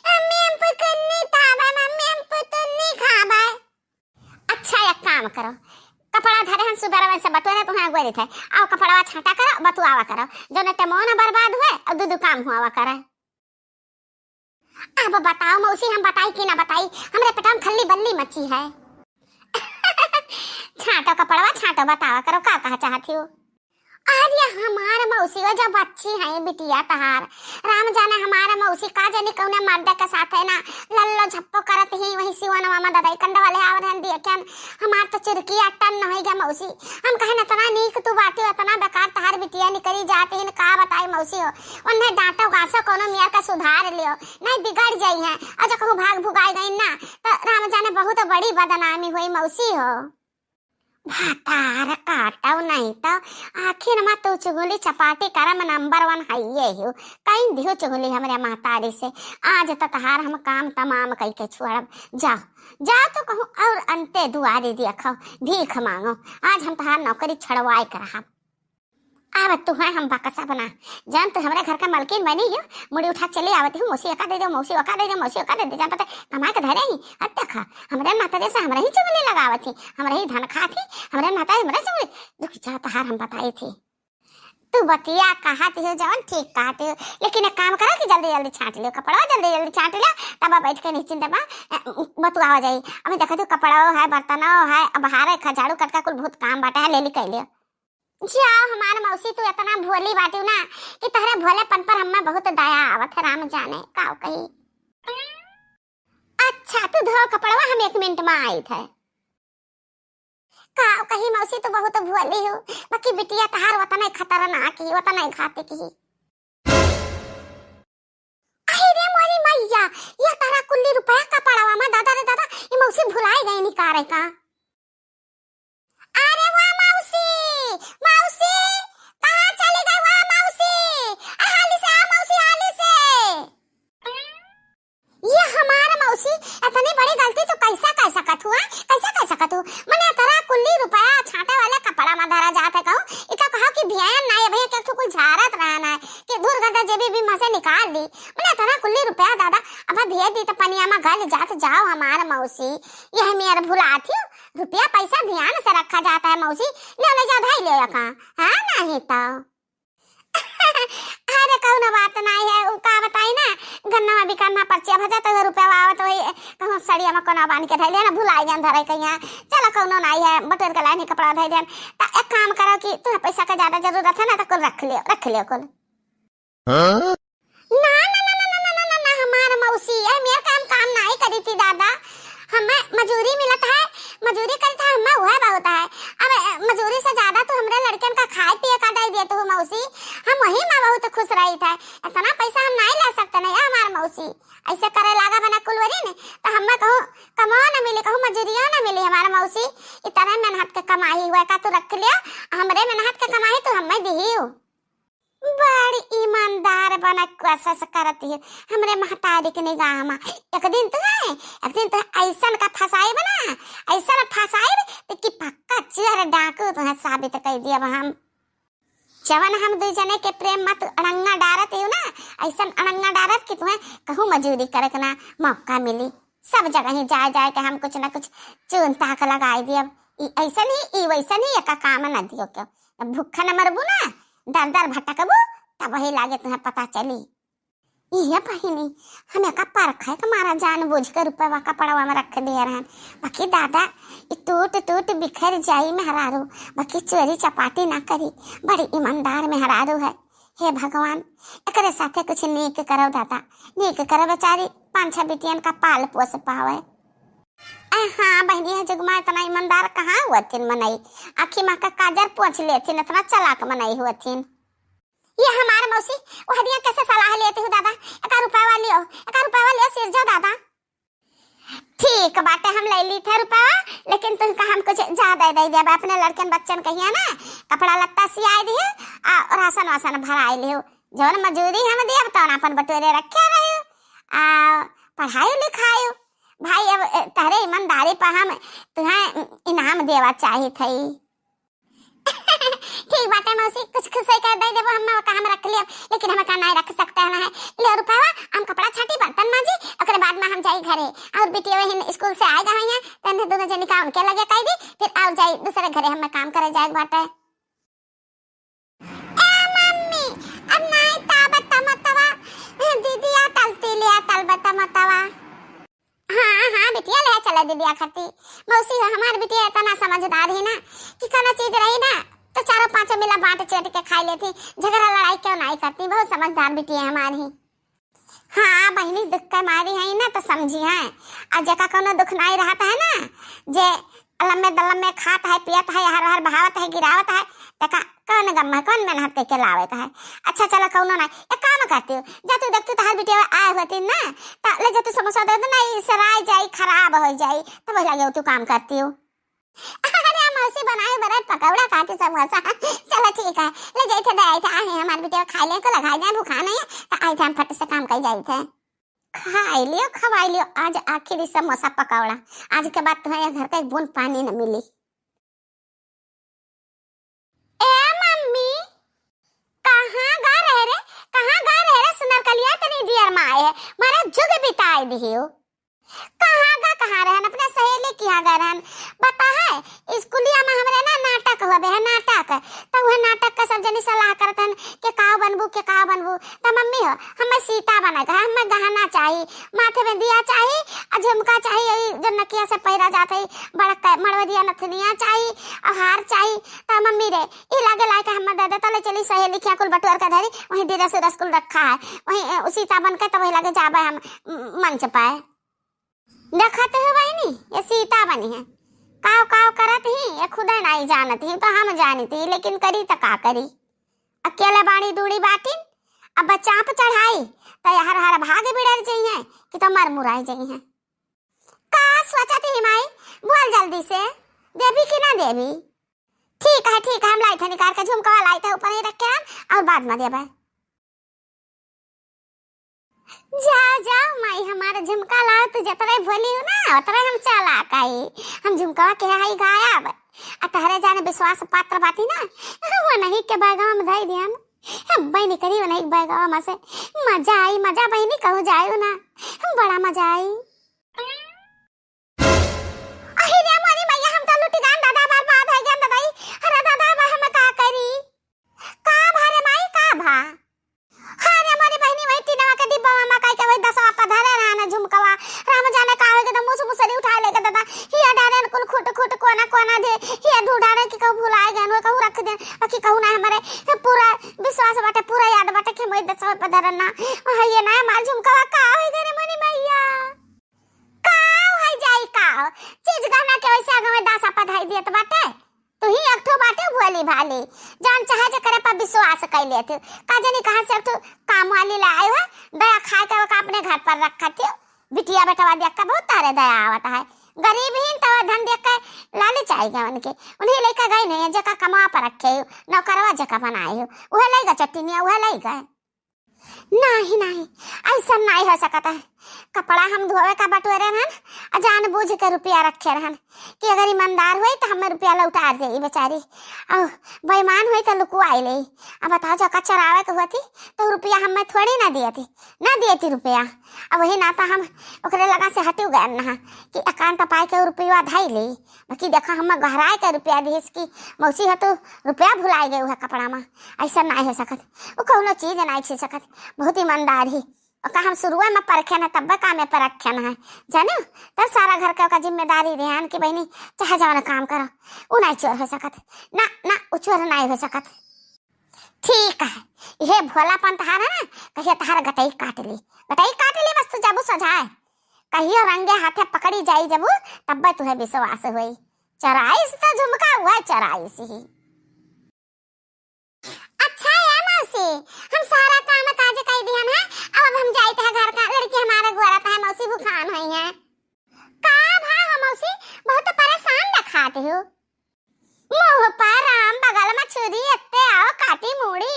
मम्मी हमको नहीं खाबा मम्मी हमको तो नहीं खाबा। अच्छा एक काम करो कपड़ा धरे हम सुबह से बटोरे तो हाँ गोरी थे आओ कपड़ा छाटा करो बतुआवा करो जो न मन बर्बाद हुए और दू काम हुआ करे। अब बताओ मौसी हम बताई कि ना बताई हमरे पेट में खल्ली बल्ली मची है। छाटो कपड़वा छाटो बतावा करो का कहा चाहती हो। अरे हमारा मौसी वो जब बच्ची है बिटिया तहार राम जाने हमारा मौसी का जाने कौन मर्द के साथ है ना लल्लो झप्पो करत ही वही सिवान मामा दादा कंडा वाले आवर हैं देखन हमार तो चिरकी अटन न होई गे मौसी हम कहे न तना नीक तू बाती इतना बेकार तहार बिटिया निकली जाती है का बताई मौसी हो उन्हें डांटो गासो कोनो मियां का सुधार लियो नहीं बिगड़ जाई है अज कहूं भाग भुगाई गई ना तो राम जाने बहुत बड़ी बदनामी हुई मौसी हो।
भातार काटव नहीं तो आखिर में तू चुगली चपाटी करम नंबर 1 हइये हो। कहीं दियो चुगली हमरे महतारी से। आज तो तहार हम काम तमाम कई के छोड़ब। जाओ जाओ तो कहूँ और अंते दुआरी दिया खाओ, भीख मांगो। आज हम तहार नौकरी छड़वाए कर अब तू है हम बकसा बना जान तू हमारे घर का मालकिन बनी हो। मुड़ी उठा चली आवती हूँ, मौसी अका दे दो, मौसी अका दे दो, मौसी अका दे दे। जान पता कमा के धरे ही अब खा हमारे माता जैसा हमारे ही चुगली लगावत थी, हमारे ही धन खा थी, हमारे माता हमारे चुगली दुख चाहता हार हम बताई थी। तू बतिया कहती हो जवन ठीक कहती हो, लेकिन एक काम करो कि जल्दी जल्दी छाट लियो कपड़ा, जल्दी जल्दी छाट लियो तब बैठ के निश्चिंत बतुआ जाई। अभी देखो तू कपड़ा है बर्तन है अब हारे झाड़ू कटका कुल बहुत काम बाटा है ले ली कह लियो। जाओ हमार मौसी तू इतना भोली बाटी ना कि तहरे भोलेपन पर हमें बहुत दया आवत है, राम जाने काव कही। अच्छा तू धो कपड़वा हम 1 मिनट में आई थे। काव कही मौसी तू बहुत भोली हो, बाकी बिटिया तहार वतना खतरनाक की वतना खाते की। अरे मोरी मैया ये तारा कुल्ली रुपया कपड़वा में दादा रे दादा ये मौसी भुलाई गई निकारे का। अरे वाह मौसी मौसी कहाँ चली गई वाह मौसी, हाली से आ मौसी हाली से। ये हमारा मौसी इतनी बड़ी गलती तो कैसा कर सकत हुआ, कैसा कर सकत हूँ मैंने तेरा कुल्ली रुपया छाटे वाले कपड़ा में धरा जाते कहूँ इका कहा कि भियान ना भैया क्या तू कुछ झारत रहना है कि दूर गदा जेबी भी मसे निकाल ली मैंने तेरा कुल्ली रुपया दादा अब भिया दी तो पनिया में गल जात जाओ हमारा मौसी यह मेरे भुलाती हो। रुपया पैसा ध्यान से रखा जाता है मौसी, ले जा भाई ले कहाँ हाँ नहीं तो अरे कौन बात नहीं है का बताई ना गन्ना में भी करना पर्चिया भजा तो रुपया आवत वही कहूँ सड़िया में कोना बांध के धैल ना भुलाई जान धरे कहीं चलो कौनो नहीं है बटोर के लाइन कपड़ा धैल जान। एक काम करो कि तुम्हें पैसा का ज्यादा जरूरत है ना तो कुल रख लियो कुल। ना ना ना ना ना ना ना हमारा मौसी है मेरा काम नहीं करी थी दादा, हमें मजूरी मिलता है मजूरी करता है हमें हुआ बहुत है। अब मजूरी से ज्यादा तो हमरे लड़कन का खाए पिए का दे देते हो मौसी, हम वही में बहुत खुश रही थे। इतना पैसा हम नहीं ला सकते नहीं हमारा मौसी ऐसे करे लागा बना कुलवरी ने तो हमें कहूँ कमाओ न मिली कहूँ मजूरियों न मिली हमारा मौसी इतना मेहनत के कमाई हुआ का तू रख लिया हमरे मेहनत के कमाई तो हमें दी हो। बड़ी ईमानदार बना कोशिश करती है हमरे महतारी के निगाह में। एक दिन तो ऐसा का फसाई बना ऐसा फसाई कि पक्का चेहरा डाकू तो साबित कर दिया हम जवन हम दो जने के प्रेम मत अड़ंगा डारत हो ना ऐसा अड़ंगा डारत कि तुम्हें कहूँ मजूरी करे ना मौका मिली सब जगह ही जा के हम कुछ ना कुछ चून ताक लगाई दिया ऐसा नहीं वैसा नहीं एक काम न दियो क्यों भूखा न मरबू ना दर दर भटकबू तब वही लागे तुम्हें पता चली ये बहिनी हमें का परखा तुम्हारा जान बुझ कर रुपया कपड़वा में रख दिया रहन बाकी दादा टूट बिखर जाई मेहरारू बाकी चोरी चपाटी ना करी बड़ी ईमानदार मेहरारू है। हे भगवान एकरे साथे कुछ नीक करो दादा नीक करो बेचारी 5-6 बिटियन का पाल पोस पावे। हाँ बहनी है जुगमा इतना ईमानदार कहाँ हुआ थी मनाई आखी माँ का काजर पोछ लेथिन इतना चलाक मनाई हुआ थी। ये हमारे मौसी वो हदिया कैसे सलाह लेते हो दादा 1 रुपया लियो सिर जाओ दादा। ठीक बाटे हम ले ली थे रुपया लेकिन तुमका हम कुछ ज्यादा दे दिया अपने लड़कन बच्चन कहिए ना कपड़ा लत्ता सियाई दिए और राशन वासन भराई लियो जौन मजूरी हम दिए तो अपन बटोरे रखे रहे पढ़ाई लिखाई भाई अब तहरे ईमानदारी पर हम तुम्हें इनाम देवा चाहिए थी। ठीक बात है मौसी कुछ खुशी कर दे जब हम काम रख लिया लेकिन हम का नहीं रख सकते हैं ले रुपया हम कपड़ा छाटी बर्तन माजी ओकरे बाद में हम जाई घरे और बिटिया वही स्कूल से आए गए हैं तने दोनों जनी का उनके लगे कह दी फिर आओ जाई दूसरे घरे हम काम करे जाए बाटे। ए मम्मी अब नहीं ताबत मतवा दीदी आ तलती लिया तलबत मतवा हाँ बिटिया ले चला दीदी खाती मौसी हमारी बिटिया इतना समझदार है ना कि खाना चीज रही ना तो 4-5 मिला बांट चेट के खा लेती झगड़ा लड़ाई क्यों नहीं करती बहुत समझदार बिटिया हमारी। हाँ बहनी दुख के मारी है ना तो समझी है आज जका कोनो दुख नहीं रहता है ना जे अलम में खात है पियत है हर बहावत है गिरावत है तका कौन गम है कौन मेहनत के लावत है। अच्छा चलो कौनो ना एक काम करती हूँ जा तू देखती तो हर बिटिया आए होती ना तो ले जा तू समोसा दे दो नहीं सराय जाई खराब हो जाई तब लगे तू काम करती हूँ। अरे
मौसी बनाए बड़ा पकौड़ा खाते समोसा चलो ठीक है ले जाए थे दे थे आहे हमारे बेटे खाई ले को लगा जाए भूखा नहीं है तो आई थे हम फट से काम कर जाए थे खाई लियो खवाई लियो आज आखिरी समोसा पकौड़ा आज के बाद तुम्हारे घर का एक बूंद पानी न मिली ए मम्मी कहाँ गा रहे रे सुनर कलिया तनी दियर माए है मारा जुग बिताई दियो कहाँ रहन अपने सहेली किया गए रहन बता है स्कूलिया में हमरे ना नाटक हुआ है नाटक तो वह नाटक का सब जनी सलाह करतन के का बनबू तो मम्मी हो हमें सीता बनेगा हमें गहना चाहिए माथे में दिया चाहिए और झुमका चाहिए जो नकिया से पहिरा जाते बड़ा मड़वदिया नथनिया चाहिए और हार चाहिए तो मम्मी रे ई लागे लाके हम दे दे तो ले चली सहेली किया कुल बटुआर का धरी वहीं दीदा से रसकुल रखा है वहीं सीता बन के तो वही लागे जाबे हम मंच पाए देखते हो बहनी ये सीता बनी है काव काव करत ही ये खुदा नहीं जानत ही तो हम जानती लेकिन करी तो का करी अकेले बाणी दूड़ी बाटिन अब चाप चढ़ाई तो हर हर भाग बिड़र चाहिए कि तो मर मुराई चाहिए का सोचत ही माई बोल जल्दी से देवी कि ना देवी ठीक है हम लाई थे निकाल के झुमका लाई थे ऊपर ही रख के और बाद में देबे जाओ माई हमारा झुमका लाओ तो जतरे भोली हो ना उतरे हम चला काई हम झुमका के हाई गायब आ तहरे जाने विश्वास पात्र बाती ना वो नहीं के बागाव में धई दिया हम बहनी करी नहीं बागाव में से मजा आई मजा बहनी कहू जायो ना बड़ा मजा आई अरे रे मारी मैया हम तो लुटी गान दादा बार बात है गान दादाई अरे दादा बा हम का करी का भारे माई का भा अरे मारी बहनी वही तीनवा के डिब्बा में मकाई के वही 10वां पर धरे रहना झुमकवा राम जाने का होगे तो मुस मुसरी उठा लेके दादा हिया डारे कुल खुट कोना दे हिया ढूंढाने की कहू भुलाए गए कहू रख दे बाकी कहू ना हमारे पूरा विश्वास बाटे पूरा याद बाटे कि मैं 10वां पर धरना ये ना मार झुमकवा का होगे रे मनी मैया का होई जाई का चीज गहना के वैसे आगे में 10वां पर धाई दियत बाटे तो ही एक ठो बाटे भोली भाली जान चाहे जे करे पर विश्वास कर लेते का जानी कहां से एक ठो काम वाली ले आयो है दया खा के वो अपने घर पर रखा थे बिटिया बेटवा देख के बहुत तारे दया आवता है गरीब ही तो धन देख के लाले चाहिए उनके उन्हें लेकर गए नहीं जका कमा पर रखे नौकरवा जका बनाए हो वह लेगा चट्टिनिया वह लेगा नहीं ऐसा नहीं हो सकता है कपड़ा हम धोवे का बटोरे रहन जान बूझ के रुपया रखे रहन कि अगर ईमानदार हुई तो हमें रुपया लौटा दे बेचारी और बेईमान हुई तो लुकुआई ले अब बताओ जो चरावे के होती तो रुपया हमें थोड़ी ना दिए थी रुपया अब वही ना तो हम ओकरे लगा से हटू गए ना कि एकांत पाए के रुपया धाई ले बाकी देखा हम गहराए के रुपया दी की मौसी हो तो रुपया भुलाई गए हुआ कपड़ा में ऐसा नहीं हो सकत वो कौनो चीज नहीं छीन सकत बहुत ईमानदार ही और हम शुरुआ में परखे ना तब काम में पर रखे ना है जानो तब सारा घर का जिम्मेदारी ध्यान की बहनी चाहे जाओ ना काम करो वो नहीं चोर हो सकत ना वो चोर नहीं हो सकत ठीक है ये भोलापन तहारा ना कहिए तहारा गटई काट ली बस तू जब सजाए कहियो रंगे हाथे पकड़ी जाई जब तब तुहे विश्वास हुई 24 तो झुमका हुआ 24 ही अच्छा है मौसी हम सारा काम काज कर दिया है अब हम जाते हैं घर का लड़की हमारा गोरा है मौसी भूखान हुई है का भा हम मौसी बहुत परेशान दिखाते हो मुंह पर राम बगल में छुरी एत्ते आओ काटी मूड़ी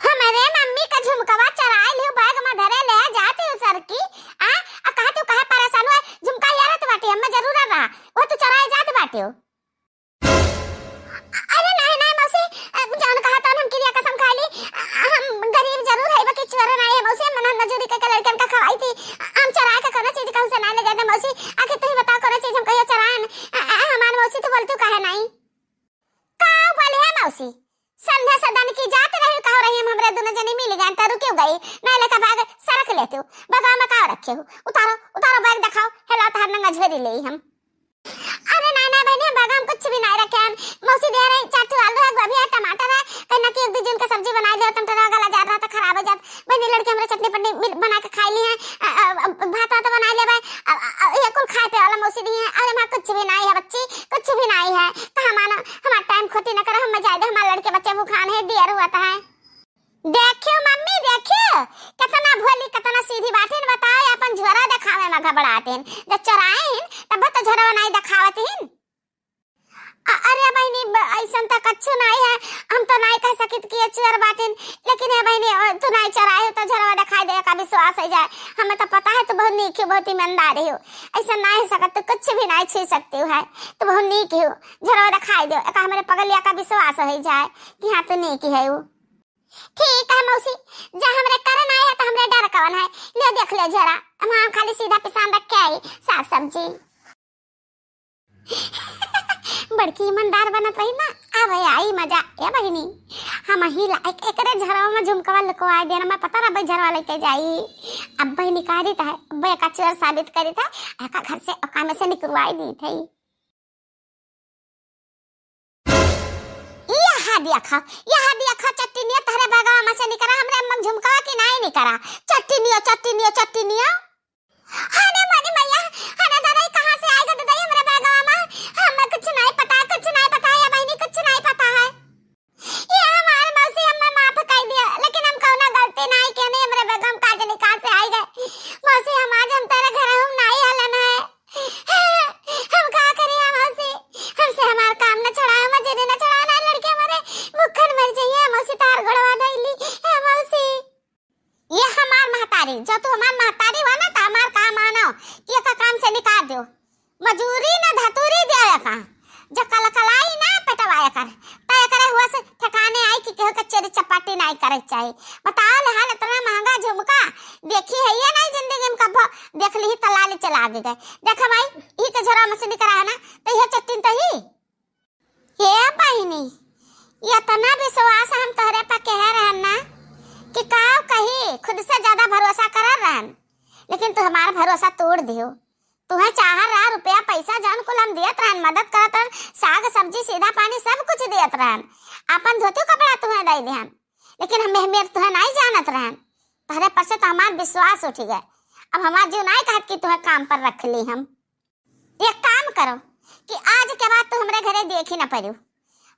हमारे मम्मी का झुमकवा चराई लियो बैग में धरे ले जाती हो सर की आ कहा तू कहे परेशान हुआ झुमका यारत बाटी हम जरूर रहा वो तो चराई जात बाटी हो अरे नहीं मौसी जान कहा था हम क्रिया कसम खा ली हम गरीब जरूर है बाकी चोर नहीं है मौसी मन नजूरी के लड़कन का खवाई थी हम चराए का कोनो चीज कहू से ना ले जाते मौसी आके तू ही बता कोनो चीज हम कहियो चरान हमार मौसी तो बोलतू कहे नहीं का बोले है मौसी संध्या सदन की जात रही कहो रही हम हमरे दोनों जने मिल गए त रुके गई ना लेका बैग सरक लेते हो बगा में का रखे हो उतारो बैग दिखाओ हेला तार नंगा झोरी ले हम अरे ना बहनी बैग हम कुछ भी नहीं रखे हम मौसी दे रही चाटू आलू है गोभी है टमाटर है कहना कि एक दो दिन का सब्जी बना लियो टमाटर गला जा रहा था खराब हो जात बहनी लड़की हमरे चटनी पन्नी बना के खा ली है भात तो बना ले भाई ये कुल खाए पे वाला मौसी दी है अरे मां कुछ भी नहीं है बच्ची कुछ भी नहीं है कहां मानो हमारा टाइम खोती न करो हम मजा दे हमारे लड़के बच्चे भूखान है देर हुआ था है देखियो मम्मी देखियो कितना भोली कितना सीधी बात है बताओ अपन झोरा दिखावे में घबराते हैं जब चराए तब तो झोरा नहीं दिखावत हैं
कच्छु नहीं है, हम तो नहीं कह सकित कि ये चोर बाटिन, लेकिन है बहनी तू नहीं चराए हो तो झरवा दिखाई दे का विश्वास हो जाए। हमें तो पता है तू बहुत नीक हो, बहुत ईमानदार हो, ऐसा नहीं सकत तो कुछ भी नहीं छीन सकती है, तो बहुत नीक हो, झरवा दिखाई दो एक हमारे पगलिया का विश्वास हो जाए कि हाँ तू नीक है वो। ठीक है मौसी, जा हमरे करन आए है तो हमरे डर कवन है, ले देख ले जरा, हम खाली सीधा पिसान रख के आई साग सब्जी। बड़की ईमानदार बनत रही ना, अब आई मजा ए बहिनी। हम ही एकरे झरवा में झुमकवा लुकवा देना, मैं पता ना भाई झरवा लेके जाई। अब बहिनी कह दी था अब का चोर साबित करी था, एका घर से ओका में से निकलवाई दी थी। यहाँ दिया खा चट्टनिया तारे बगावा में से निकरा, हमरे अम्मा झुमकवा की नहीं निकरा, चट्टनिया हाने मानी मैया, हाने दादा कहां से आएगा दादा हमरे बगावा में, हमें कुछ नहीं पता है बहनी, कुछ नहीं पता है। ये हमारे मौसी अम्मा माफ कर दिया, लेकिन हम कौना गलती नहीं के नहीं हमरे बगावा में काज निकाल से आई गए। मौसी हम आज हम तेरे घर हम नहीं हलन है, हम का करें मौसी, हमसे हमार काम न छड़ा, मुझे न छड़ा ना, लड़के हमारे भूखन मर जाइए मौसी, तार गड़वा दैली है मौसी। ये हमार महतारी, जो तू हमार महतारी हो ना तो हमार काम मानो कि ये का काम से निकाल दो, मजूरी ना धतूरी दे का, जो कलकलाई ना पटवाया कर तय करे हुआ से ठिकाने आई कि केहू के चोरी चपाटी नहीं करे चाहिए। बताओ ले हाल इतना महंगा झुमका देखी है ये नहीं जिंदगी में कब देख ली तलाली चला गए। देख भाई ई के झोरा में से निकला है ना तो ये चट्टिन तो ही ये बहिनी, ये तना विश्वास हम तोहरे पर कह रहन ना कि काव कही खुद से ज्यादा भरोसा कर रहन, लेकिन तू हमारा भरोसा तोड़ दियो। तुम्हें चाह रहा रुपया पैसा जान कुल हम दियत रहन, मदद करत रहन, साग सब्जी सीधा पानी सब कुछ दियत रहन, अपन धोती कपड़ा तुम्हें दे दिहन, लेकिन हम मेरे तुम्हें नहीं जानत रहन, तोहरे पर से तो हमार विश्वास उठ गए। अब हमार जीव नहीं कहत कि तुम्हें काम पर रख ली। हम एक काम करो कि आज के बाद तू हमरे घरे देख ही ना पड़ो,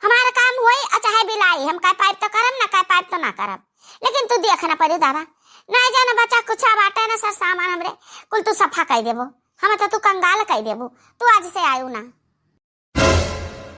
हमारा काम हुई चाहे बिलाई, हम काय पाइप तो करम ना काय पाइप तो ना करब, लेकिन तू देख ना पड़ो दादा, नहीं जाना बच्चा कुछ बाटे ना सर सामान हमरे कुल तू सफा कर देबो, हम तो तू कंगाल कर देबो, तू आज से आयु ना।